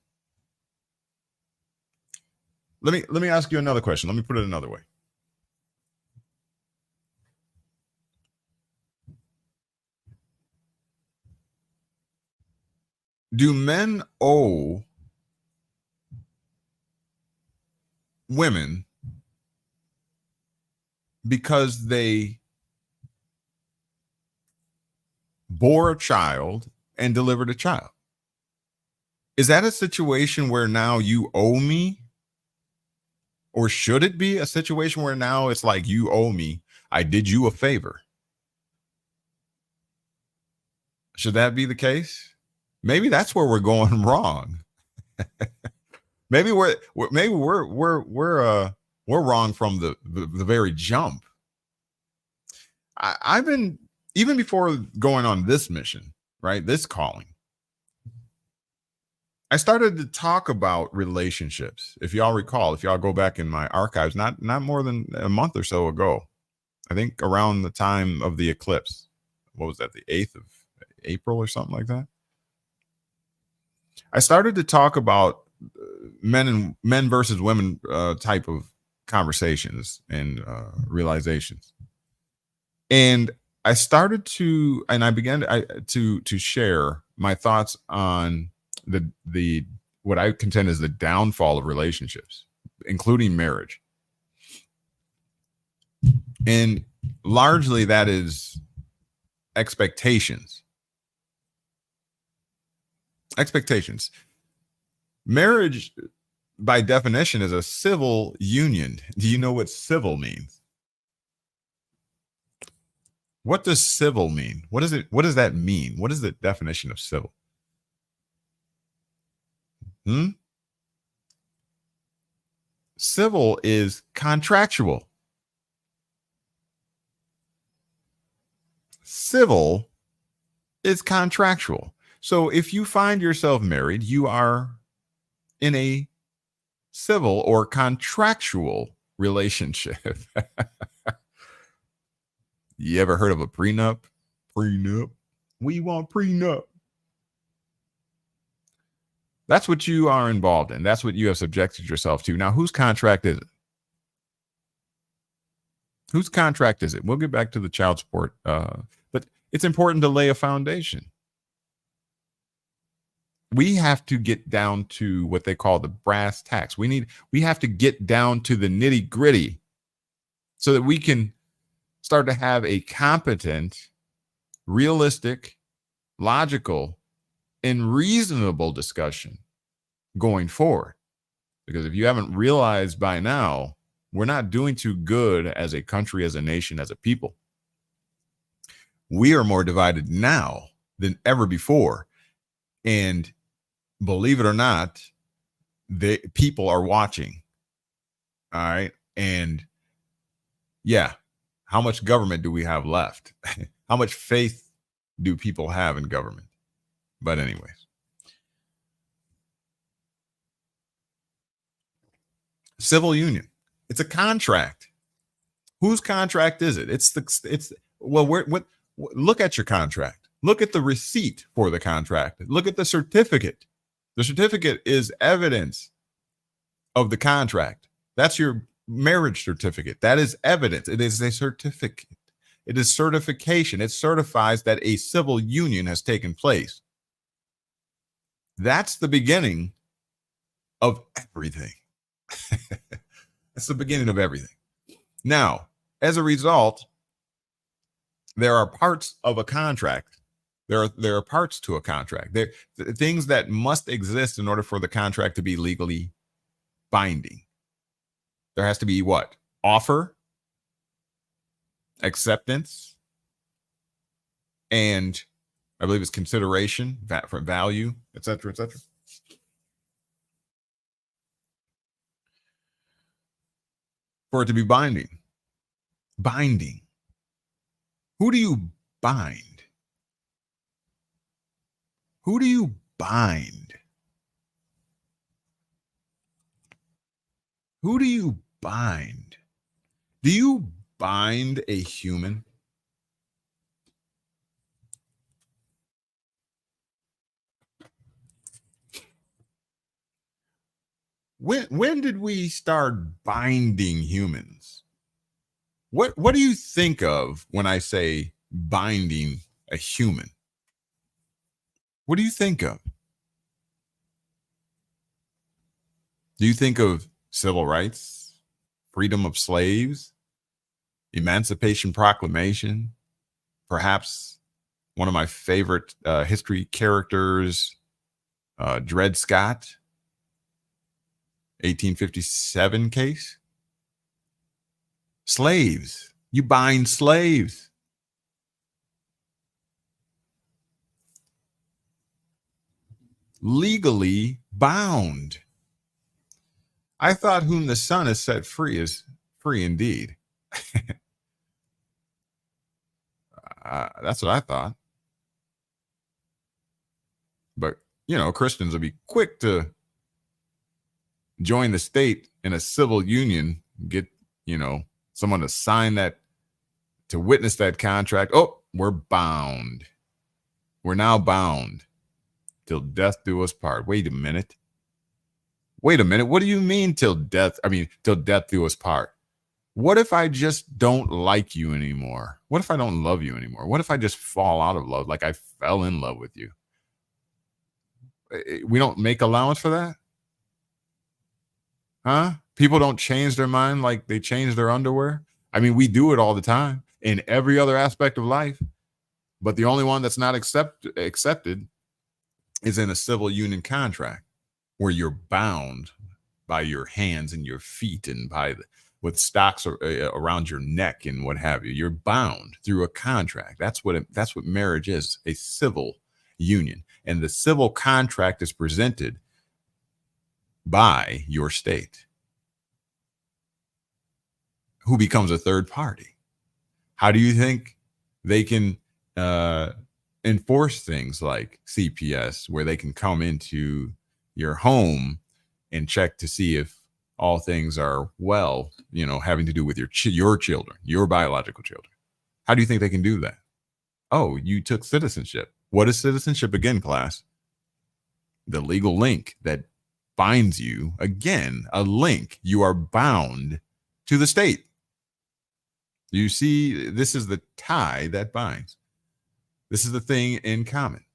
Let me ask you another question. Let me put it another way. Do men owe women because they bore a child and delivered a child? Is that a situation where now you owe me? Or should it be a situation where now it's like you owe me? I did you a favor. Should that be the case? Maybe that's where we're going wrong. maybe we're wrong from the very jump. I've been, even before going on this mission, right? This calling, I started to talk about relationships. If y'all recall, if y'all go back in my archives, not more than a month or so ago, I think around the time of the eclipse, what was that, the 8th of April or something like that? I started to talk about men versus women type of conversations and realizations. And I started to, and I began to share my thoughts on the what I contend is the downfall of relationships, including marriage. And largely that is expectations. Marriage, by definition, is a civil union. Do you know what civil means? What does civil mean? What does that mean? What is the definition of civil? Civil is contractual. Civil is contractual. So if you find yourself married, you are in a civil or contractual relationship. You ever heard of a prenup? Prenup. We want prenup. That's what you are involved in. That's what you have subjected yourself to. Now, whose contract is it? Whose contract is it? We'll get back to the child support, but it's important to lay a foundation. We have to get down to what they call the brass tacks. We have to get down to the nitty gritty so that we can start to have a competent, realistic, logical, and reasonable discussion going forward. Because if you haven't realized by now, we're not doing too good as a country, as a nation, as a people. We are more divided now than ever before. And believe it or not, people are watching. All right. And yeah, how much government do we have left? How much faith do people have in government? But anyways, civil union. It's a contract. Whose contract is it? Look at your contract. Look at the receipt for the contract. Look at the certificate. The certificate is evidence of the contract. That's your marriage certificate. That is evidence. It is a certificate. It is certification. It certifies that a civil union has taken place. That's the beginning of everything. That's the beginning of everything. Now, as a result, there are parts of a contract. There are parts to a contract. There are things that must exist in order for the contract to be legally binding. There has to be what? Offer, acceptance, and I believe it's consideration for value, et cetera, et cetera. For it to be binding. Binding. Who do you bind? Who do you bind? Who do you bind? Do you bind a human? When did we start binding humans? What do you think of when I say binding a human? What do you think of? Do you think of civil rights, freedom of slaves, Emancipation Proclamation, perhaps one of my favorite history characters, Dred Scott, 1857 case? Slaves. You bind slaves. Legally bound. I thought whom the Son has set free is free indeed. That's what I thought. But, Christians will be quick to join the state in a civil union, get, someone to sign that, to witness that contract. Oh, we're bound. We're now bound till death do us part. Wait a minute. What do you mean till death do us part? What if I just don't like you anymore? What if I don't love you anymore? What if I just fall out of love like I fell in love with you? We don't make allowance for that? Huh? People don't change their mind like they change their underwear. I mean, we do it all the time in every other aspect of life. But the only one that's not accepted is in a civil union contract where you're bound by your hands and your feet and with stocks around your neck and what have you. You're bound through a contract. That's what marriage is, a civil union. And the civil contract is presented by your state. Who becomes a third party? How do you think they can enforce things like CPS, where they can come into your home and check to see if all things are well, having to do with your children, your biological children? How do you think they can do that? Oh, you took citizenship. What is citizenship again, class? The legal link that binds you. Again, a link. You are bound to the state. You see, this is the tie that binds. This is the thing in common.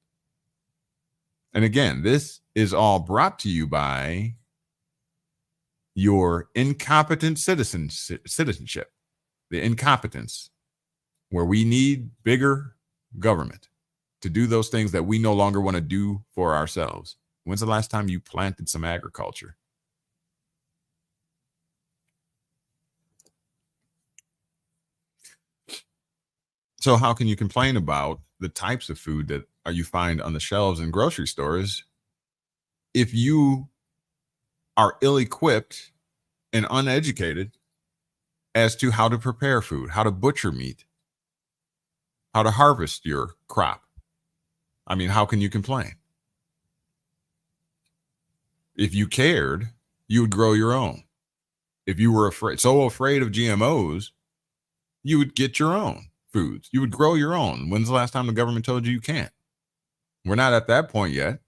And again, this is all brought to you by your incompetent citizenship, the incompetence, where we need bigger government to do those things that we no longer want to do for ourselves. When's the last time you planted some agriculture? So how can you complain about the types of food that you find on the shelves in grocery stores if you are ill-equipped and uneducated as to how to prepare food, how to butcher meat, how to harvest your crop? I mean, how can you complain? If you cared, you would grow your own. If you were so afraid of GMOs, you would get your own foods. You would grow your own. When's the last time the government told you can't? We're not at that point yet.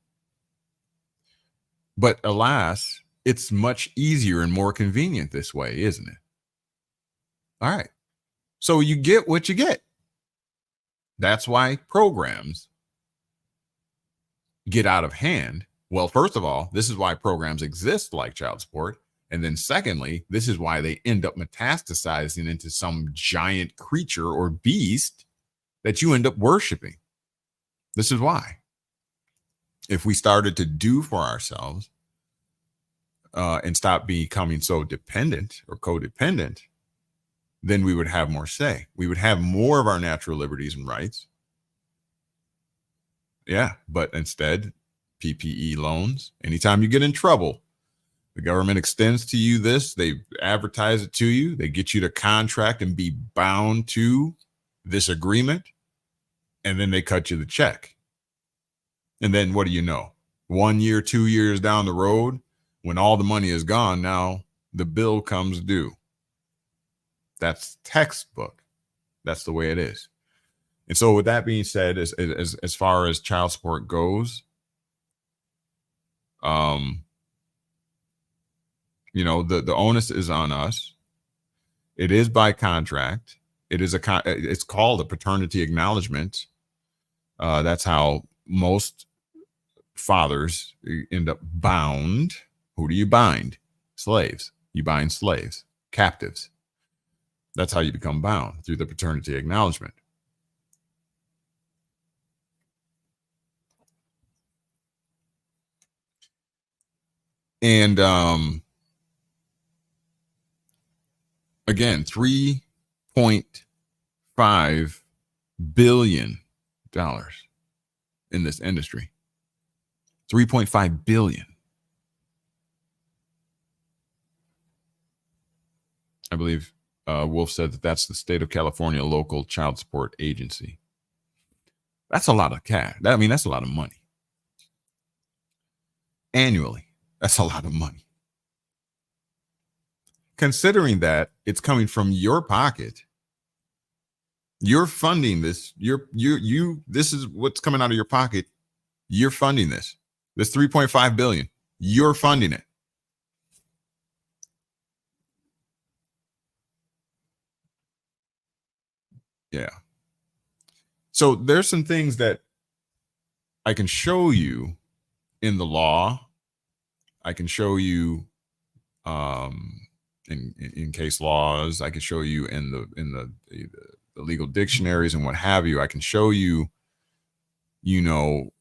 But alas, it's much easier and more convenient this way, isn't it? All right. So you get what you get. That's why programs get out of hand. Well, first of all, this is why programs exist like child support. And then secondly, this is why they end up metastasizing into some giant creature or beast that you end up worshiping. This is why. If we started to do for ourselves and stop becoming so dependent or codependent, then we would have more say. We would have more of our natural liberties and rights. Yeah, but instead, PPE loans. Anytime you get in trouble, the government extends to you this, they advertise it to you, they get you to contract and be bound to this agreement, and then they cut you the check. And then what do you know? 1 year, 2 years down the road, when all the money is gone, now the bill comes due. That's textbook. That's the way it is. And so with that being said, as far as child support goes, you know, the onus is on us. It is by contract. It is it's called a paternity acknowledgement. That's how most fathers end up bound. Who do you bind? Slaves. You bind slaves, captives. That's how you become bound, through the paternity acknowledgement. And again, $3.5 billion in this industry. 3.5 billion. I believe Wolf said that that's the state of California local child support agency. That's a lot of cash. I mean, that's a lot of money. Annually, that's a lot of money. Considering that it's coming from your pocket, you're funding this. This is what's coming out of your pocket. You're funding this. This 3.5 billion. You're funding it. Yeah. So there's some things that I can show you in the law. I can show you in case laws. I can show you in the legal dictionaries and what have you. I can show you, you know,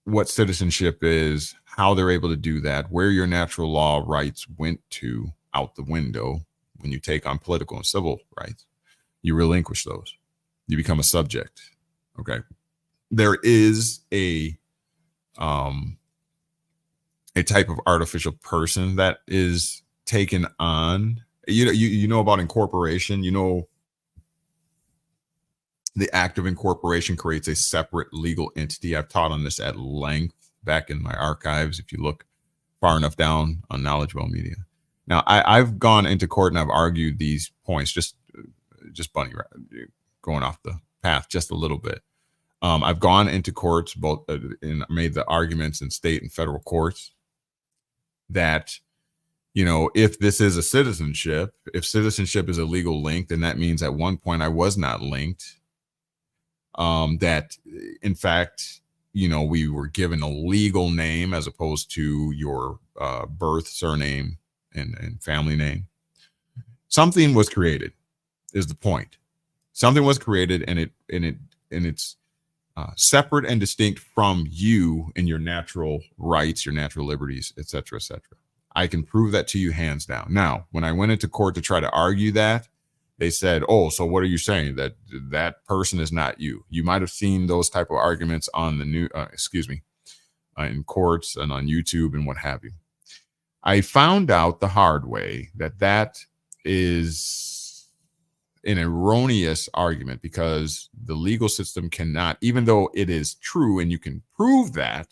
what citizenship is, how they're able to do that, where your natural law rights went to out the window when you take on political and civil rights. You relinquish those. You become a subject. Okay. There is a type of artificial person that is taken on. You know about incorporation. You know, the act of incorporation creates a separate legal entity. I've taught on this at length back in my archives, if you look far enough down on Knowledge Well Media. Now, I've gone into court and I've argued these points, just going off the path just a little bit. I've gone into courts, both and made the arguments in state and federal courts that, if this is a citizenship, if citizenship is a legal link, then that means at one point I was not linked. That in fact, we were given a legal name as opposed to your birth, surname, and family name. Something was created, is the point. Something was created, and it's separate and distinct from you and your natural rights, your natural liberties, et cetera, et cetera. I can prove that to you hands down. Now, when I went into court to try to argue that, they said, "Oh, so what are you saying? That person is not you?" You might have seen those type of arguments on the in courts and on YouTube and what have you. I found out the hard way that is an erroneous argument, because the legal system cannot, even though it is true and you can prove that,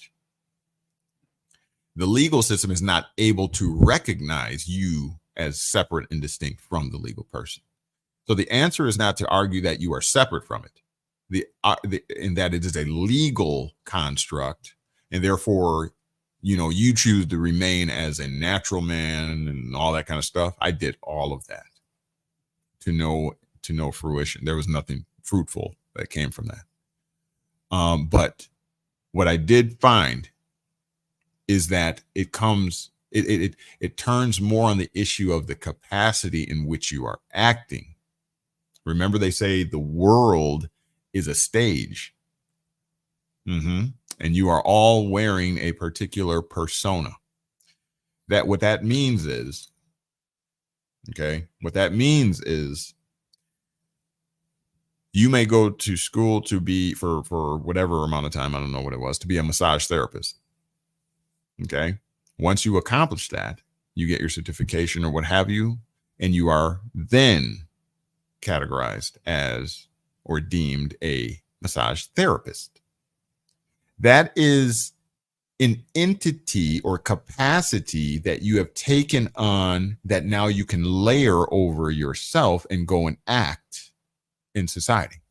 the legal system is not able to recognize you as separate and distinct from the legal person. So the answer is not to argue that you are separate from it, in that it is a legal construct, and therefore, you choose to remain as a natural man and all that kind of stuff. I did all of that to no fruition. There was nothing fruitful that came from that. But what I did find is that it turns more on the issue of the capacity in which you are acting. Remember, they say the world is a stage. And you are all wearing a particular persona. What that means is, you may go to school to be, for whatever amount of time, I don't know what it was, to be a massage therapist. Okay. Once you accomplish that, you get your certification or what have you, and you are then categorized as or deemed a massage therapist. That is an entity or capacity that you have taken on, that now you can layer over yourself and go and act in society,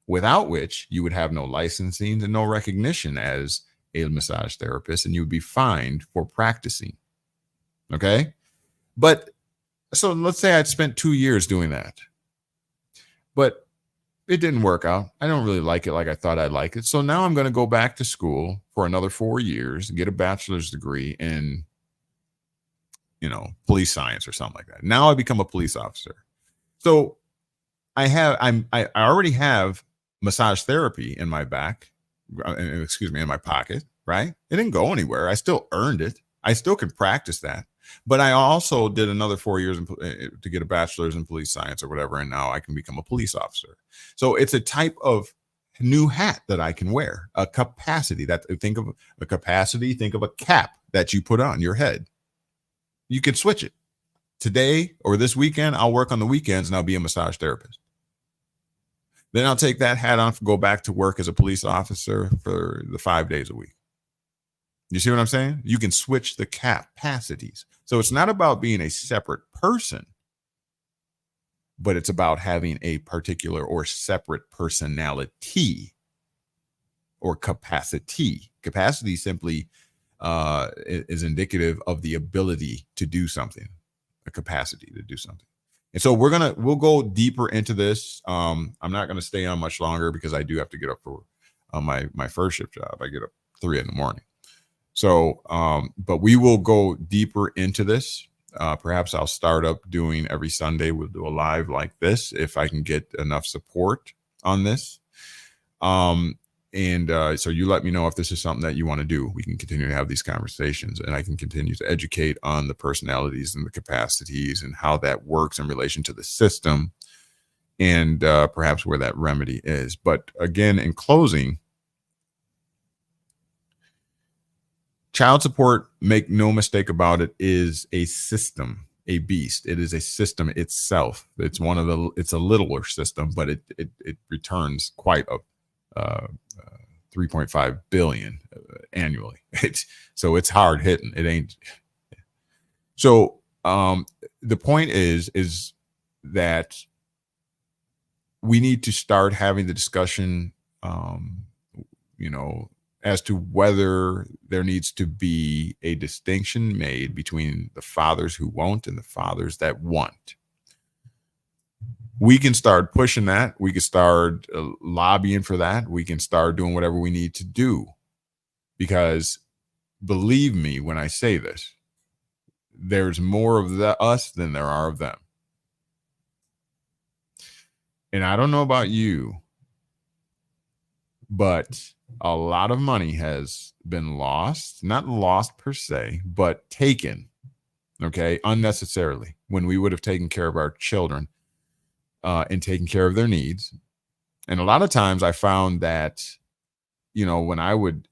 without which you would have no licensing and no recognition as a massage therapist, and you would be fined for practicing. Okay. But so let's say I'd spent 2 years doing that, but it didn't work out. I don't really like it like I thought I'd like it. So now I'm going to go back to school for another 4 years and get a bachelor's degree in, police science or something like that. Now I become a police officer. So I already have massage therapy in my in my pocket, right? It didn't go anywhere. I still earned it. I still can practice that. But I also did another 4 years to get a bachelor's in police science or whatever, and now I can become a police officer. So it's a type of new hat that I can wear, a capacity. Think of a capacity, think of a cap that you put on your head. You can switch it. Today or this weekend, I'll work on the weekends and I'll be a massage therapist. Then I'll take that hat off, go back to work as a police officer for the 5 days a week. You see what I'm saying? You can switch the capacities. So it's not about being a separate person, but it's about having a particular or separate personality or capacity. Capacity simply is indicative of the ability to do something, a capacity to do something. And so we'll go deeper into this. I'm not going to stay on much longer because I do have to get up for my first shift job. I get up 3 a.m. So, but we will go deeper into this. Perhaps I'll start up doing every Sunday. We'll do a live like this if I can get enough support on this. So you let me know if this is something that you want to do. We can continue to have these conversations, and I can continue to educate on the personalities and the capacities and how that works in relation to the system, and perhaps where that remedy is. But again, in closing, child support, make no mistake about it, is a system, a beast. It is a system itself. It's a littler system, but it returns quite a 3.5 billion annually. So it's hard hitting. It ain't. So the point is that we need to start having the discussion, as to whether there needs to be a distinction made between the fathers who won't and the fathers that want. We can start pushing that. We can start lobbying for that. We can start doing whatever we need to do, because believe me when I say this, there's more of us than there are of them. And I don't know about you, but a lot of money has been lost, not lost per se, but taken, okay, unnecessarily, when we would have taken care of our children and taken care of their needs. And a lot of times I found that, when I would,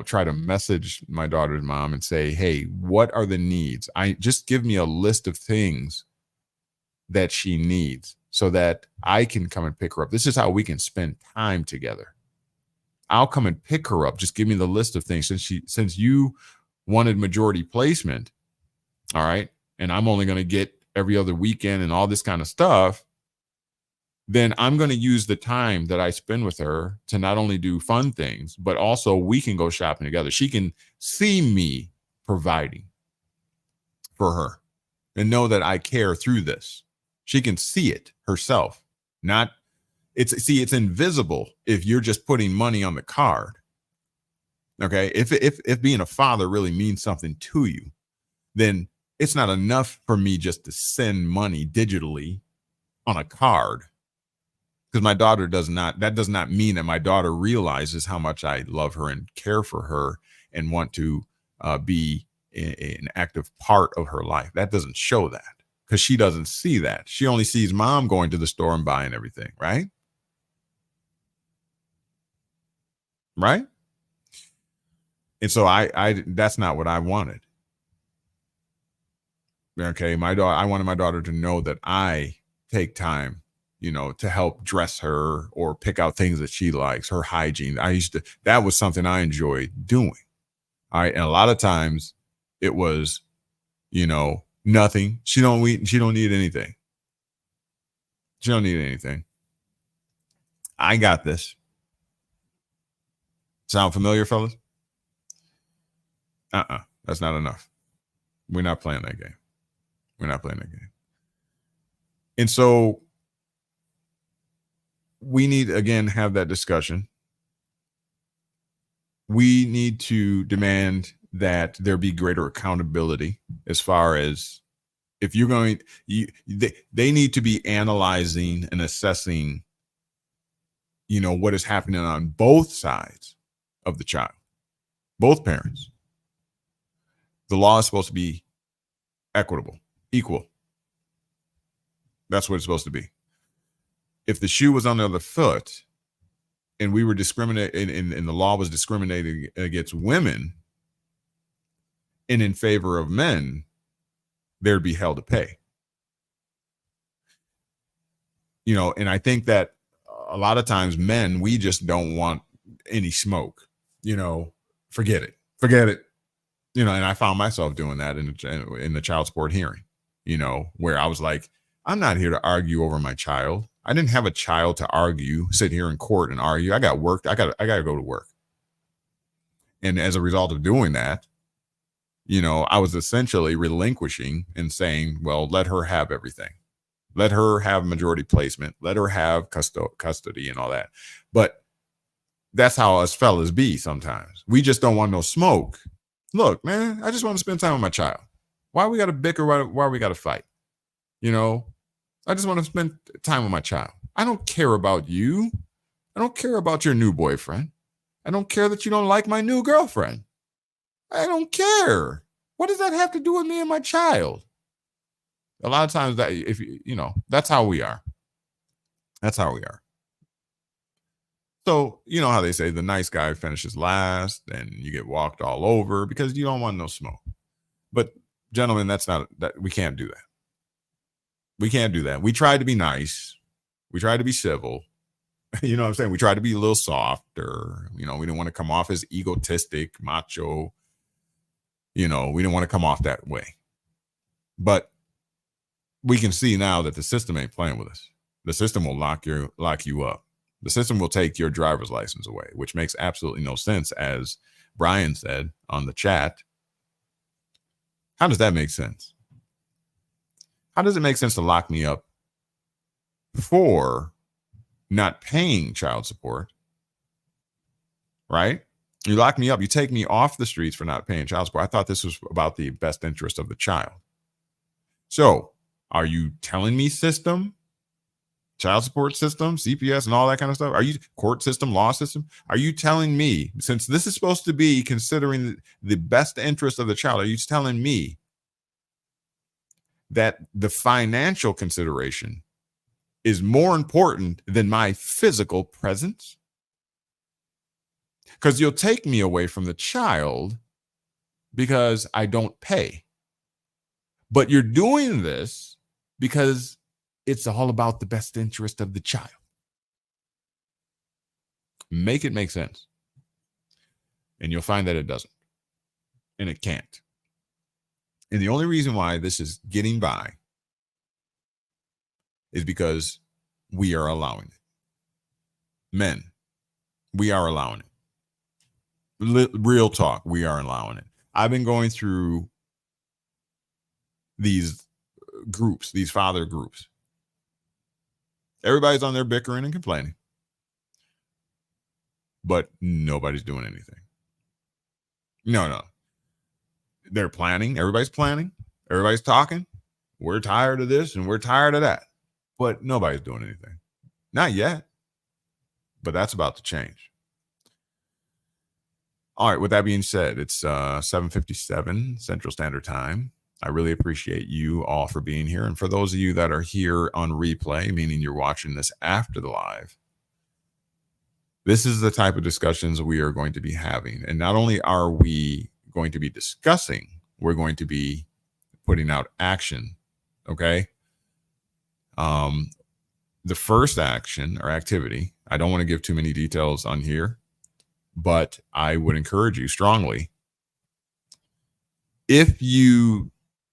try to message my daughter's mom and say, hey, what are the needs? Just give me a list of things that she needs so that I can come and pick her up. This is how we can spend time together. I'll come and pick her up. Just give me the list of things. Since you wanted majority placement, all right, and I'm only going to get every other weekend and all this kind of stuff, then I'm going to use the time that I spend with her to not only do fun things, but also we can go shopping together. She can see me providing for her and know that I care through this. She can see it herself. It's invisible if you're just putting money on the card. Okay. If being a father really means something to you, then it's not enough for me just to send money digitally on a card. Because my daughter does not mean that my daughter realizes how much I love her and care for her and want to be an active part of her life. That doesn't show that, because she doesn't see that. She only sees mom going to the store and buying everything, right? Right? And so I that's not what I wanted. Okay, I wanted my daughter to know that I take time, to help dress her or pick out things that she likes, her hygiene. That was something I enjoyed doing. All right. And a lot of times it was, nothing. She don't need anything. She don't need anything. I got this. Sound familiar, fellas? That's not enough. We're not playing that game. We're not playing that game. And so we need, again, have that discussion. We need to demand that there be greater accountability as far as if you're going, they need to be analyzing and assessing, what is happening on both sides of the child, both parents. The law is supposed to be equitable, equal. That's what it's supposed to be. If the shoe was on the other foot and we were discriminating and the law was discriminating against women and in favor of men, there'd be hell to pay. And I think that a lot of times men, we just don't want any smoke, forget it. And I found myself doing that in the child support hearing, where I was like, I'm not here to argue over my child. I didn't have a child to argue, sit here in court and argue. I got work. I got to go to work. And as a result of doing that, I was essentially relinquishing and saying, well, let her have everything. Let her have majority placement. Let her have custody and all that. But that's how us fellas be sometimes. We just don't want no smoke. Look, man, I just want to spend time with my child. Why we got to bicker? Why we got to fight? I just want to spend time with my child. I don't care about you. I don't care about your new boyfriend. I don't care that you don't like my new girlfriend. I don't care. What does that have to do with me and my child? A lot of times that that's how we are. That's how we are. So, how they say the nice guy finishes last and you get walked all over because you don't want no smoke. But gentlemen, we can't do that. We can't do that. We try to be nice. We try to be civil. You know what I'm saying? We try to be a little softer. We didn't want to come off as egotistic, macho. We didn't want to come off that way. But we can see now that the system ain't playing with us. the system will lock you up. The system will take your driver's license away, which makes absolutely no sense. As Brian said on the chat, how does that make sense? How does it make sense to lock me up for not paying child support? Right? You lock me up. You take me off the streets for not paying child support. I thought this was about the best interest of the child. So are you telling me system, child support system, CPS and all that kind of stuff? Are you court system, law system? Are you telling me, since this is supposed to be considering the best interest of the child, are you telling me that the financial consideration is more important than my physical presence? Because you'll take me away from the child because I don't pay. But you're doing this because it's all about the best interest of the child. Make it make sense. And you'll find that it doesn't. And it can't. And the only reason why this is getting by is because we are allowing it. Men, we are allowing it. Real talk, we are allowing it. I've been going through these groups, these father groups. Everybody's on there bickering and complaining, but nobody's doing anything. No. They're planning. Everybody's planning. Everybody's talking. We're tired of this and we're tired of that, but nobody's doing anything. Not yet, but that's about to change. All right. With that being said, it's 7:57 Central Standard Time. I really appreciate you all for being here. And for those of you that are here on replay, meaning you're watching this after the live, this is the type of discussions we are going to be having. And not only are we going to be discussing, we're going to be putting out action. Okay. The first action or activity, I don't want to give too many details on here, but I would encourage you strongly. If you,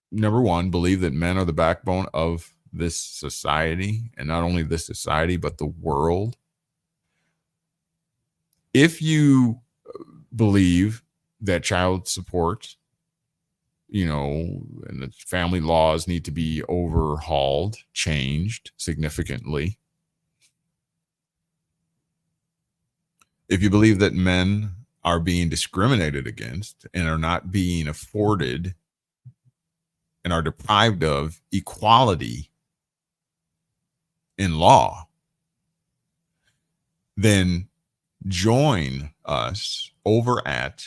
number one, believe that men are the backbone of this society, and not only this society, but the world. If you believe that child support, and the family laws need to be overhauled, changed significantly. If you believe that men are being discriminated against and are not being afforded and are deprived of equality in law, then join us over at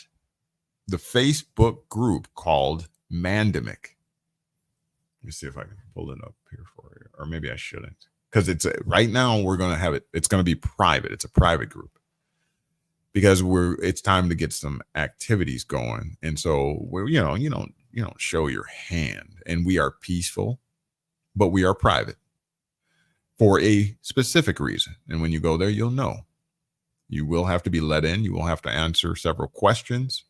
the Facebook group called Mandemic. Let me see if I can pull it up here for you, or maybe I shouldn't, because it's right now we're going to have it. It's going to be private. It's a private group because it's time to get some activities going. And so you don't show your hand, and we are peaceful, but we are private for a specific reason. And when you go there, you'll know. You will have to be let in. You will have to answer several questions.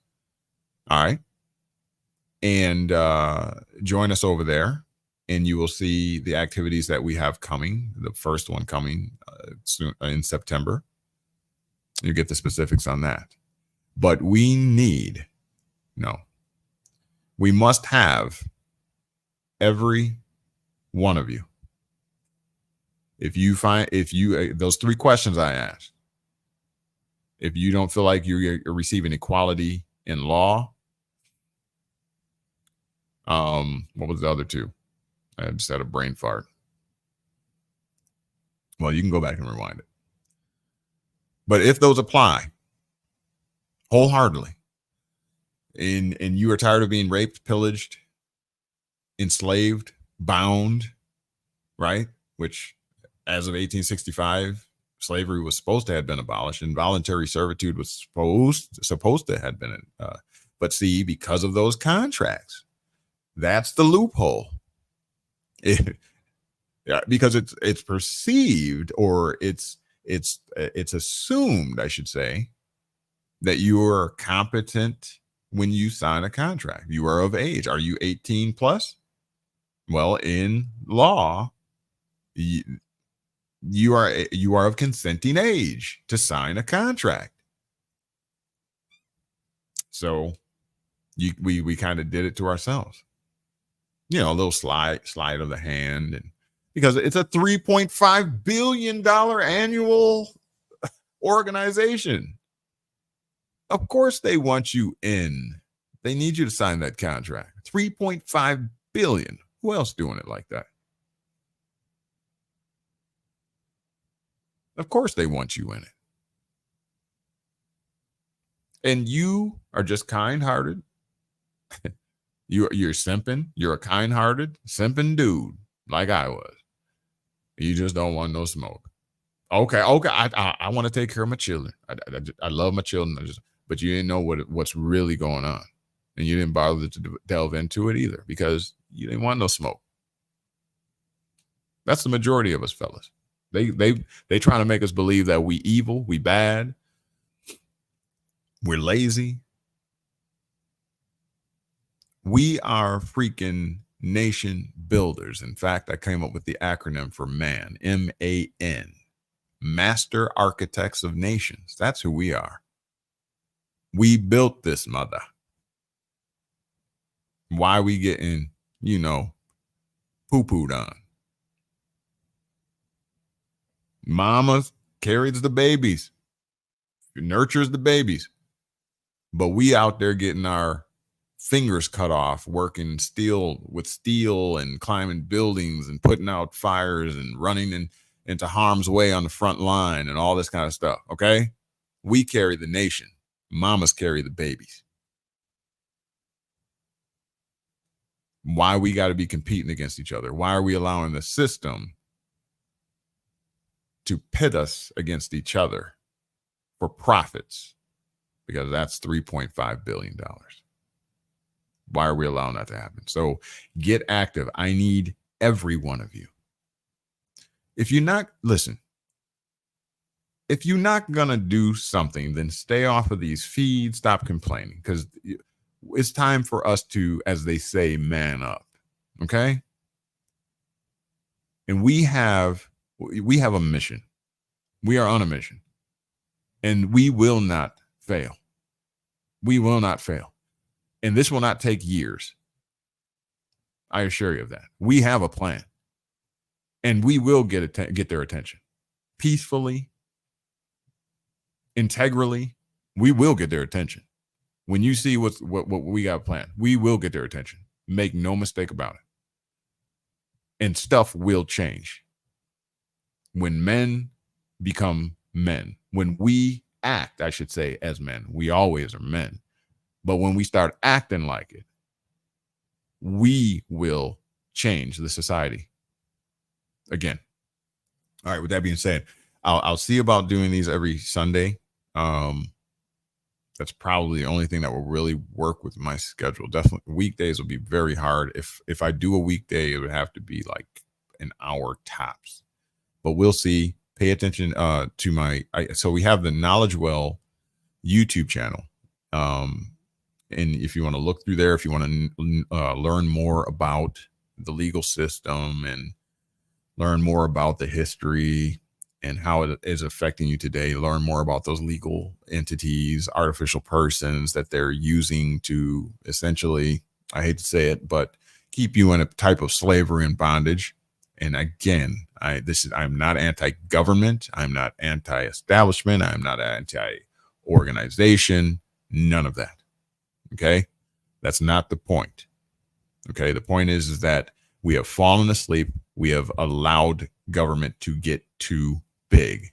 All right. And join us over there, and you will see the activities that we have coming. The first one coming soon in September. You get the specifics on that. But we must have every one of you. Those three questions I asked, if you don't feel like you're receiving equality in law, what was the other two? I just had a brain fart. Well, you can go back and rewind it. But if those apply wholeheartedly, and you are tired of being raped, pillaged, enslaved, bound, right? Which, as of 1865, slavery was supposed to have been abolished. Involuntary servitude was supposed to have been. But see, because of those contracts, that's the loophole. Because it's perceived, or it's assumed, I should say, that you are competent when you sign a contract. You are of age. Are you 18 plus? Well, in law, you are of consenting age to sign a contract. So we kind of did it to ourselves. A little slide of the hand, and because it's a $3.5 billion annual organization. Of course they want you in. They need you to sign that contract. 3.5 billion. Who else doing it like that? Of course they want you in it. And you are just kind-hearted. You're simping. You're a kind-hearted, simping dude like I was. You just don't want no smoke. Okay. I want to take care of my children. I love my children. But you didn't know what's really going on, and you didn't bother to delve into it either because you didn't want no smoke. That's the majority of us fellas. They trying to make us believe that we evil, we bad, we're lazy. We are freaking nation builders. In fact, I came up with the acronym for MAN, M-A-N, Master Architects of Nations. That's who we are. We built this mother. Why we getting, poo-pooed on? Mama carries the babies, nurtures the babies, but we out there getting our fingers cut off, working with steel and climbing buildings and putting out fires and running into harm's way on the front line and all this kind of stuff. Okay. We carry the nation. Mamas carry the babies. Why we got to be competing against each other? Why are we allowing the system to pit us against each other for profits? Because that's $3.5 billion. Why are we allowing that to happen? So get active. I need every one of you. If you're not going to do something, then stay off of these feeds. Stop complaining, because it's time for us to, as they say, man up. Okay. And we have a mission. We are on a mission, and we will not fail. We will not fail. And this will not take years. I assure you of that. We have a plan, and we will get their attention peacefully, integrally. We will get their attention. When you see what we got planned, we will get their attention. Make no mistake about it. And stuff will change. When men become men, when we act, I should say, as men, we always are men. But when we start acting like it, we will change the society again. All right. With that being said, I'll see about doing these every Sunday. That's probably the only thing that will really work with my schedule. Definitely weekdays will be very hard. If I do a weekday, it would have to be like an hour tops. But we'll see. Pay attention to so we have the Knowledge Well YouTube channel. And if you want to look through there, if you want to learn more about the legal system and learn more about the history and how it is affecting you today, learn more about those legal entities, artificial persons that they're using to essentially, I hate to say it, but keep you in a type of slavery and bondage. And again, I'm not anti-government. I'm not anti-establishment. I'm not anti-organization. None of that. Okay. That's not the point. Okay. The point is that we have fallen asleep. We have allowed government to get too big.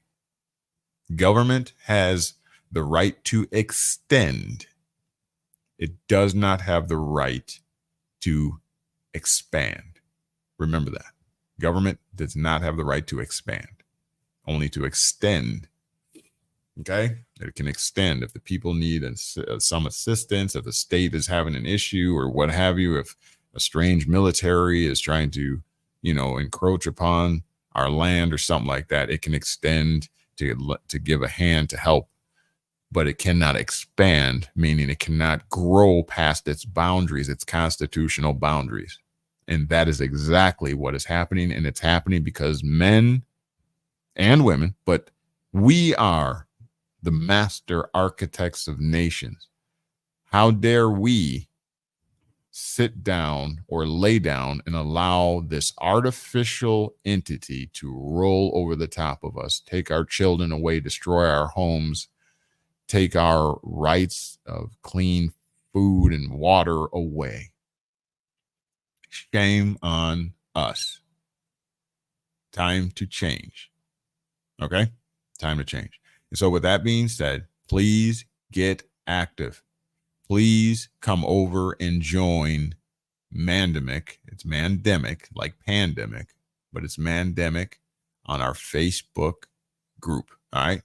Government has the right to extend. It does not have the right to expand. Remember that. Government does not have the right to expand, only to extend. Okay. It can extend if the people need some assistance, if the state is having an issue or what have you, if a strange military is trying to, encroach upon our land or something like that, it can extend to give a hand to help, but it cannot expand, meaning it cannot grow past its boundaries, its constitutional boundaries. And that is exactly what is happening. And it's happening because men and women, but we are the master architects of nations. How dare we sit down or lay down and allow this artificial entity to roll over the top of us, take our children away, destroy our homes, take our rights of clean food and water away. Shame on us. Time to change. Okay? Time to change. And so with that being said, please get active. Please come over and join Mandemic. It's Mandemic, like pandemic, but it's Mandemic on our Facebook group. All right?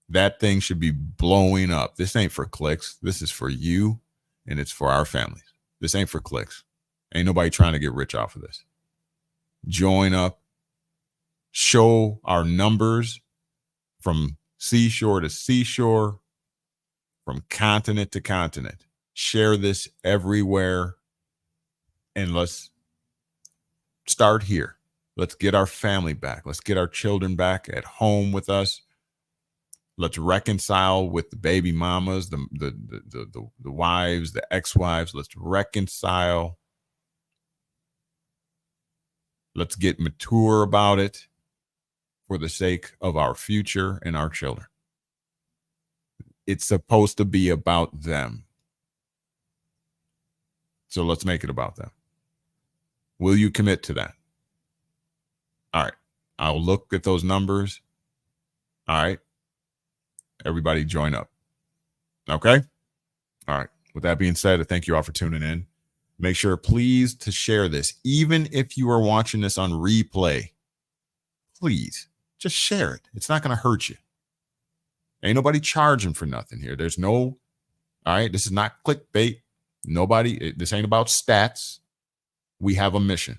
That thing should be blowing up. This ain't for clicks. This is for you, and it's for our families. This ain't for clicks. Ain't nobody trying to get rich off of this. Join up. Show our numbers from seashore to seashore, from continent to continent. Share this everywhere, and let's start here. Let's get our family back. Let's get our children back at home with us. Let's reconcile with the baby mamas, the wives, the ex-wives. Let's reconcile. Let's get mature about it for the sake of our future and our children. It's supposed to be about them. So let's make it about them. Will you commit to that? All right. I'll look at those numbers. All right. Everybody join up. Okay? All right. With that being said, I thank you all for tuning in. Make sure, please, to share this. Even if you are watching this on replay, please just share it. It's not going to hurt you. Ain't nobody charging for nothing here. There's no, all right, this is not clickbait. Nobody, this ain't about stats. We have a mission,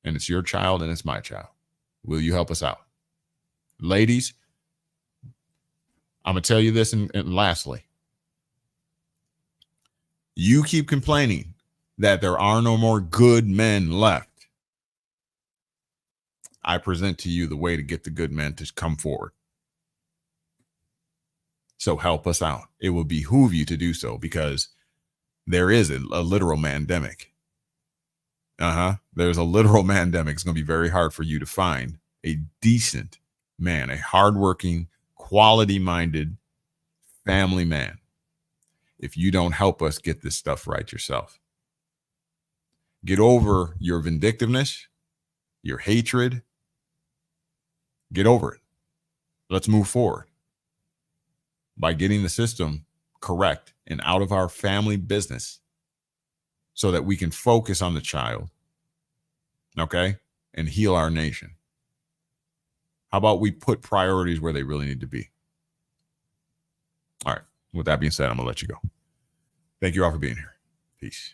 and it's your child and it's my child. Will you help us out? Ladies, I'm going to tell you this, and lastly, you keep complaining that there are no more good men left. I present to you the way to get the good men to come forward. So help us out. It will behoove you to do so, because there is a literal mandemic. There's a literal mandemic. It's going to be very hard for you to find a decent man, a hardworking, quality-minded family man, if you don't help us get this stuff right yourself. Get over your vindictiveness, your hatred. Get over it. Let's move forward by getting the system correct and out of our family business so that we can focus on the child, okay, and heal our nation. How about we put priorities where they really need to be? All right. With that being said, I'm going to let you go. Thank you all for being here. Peace.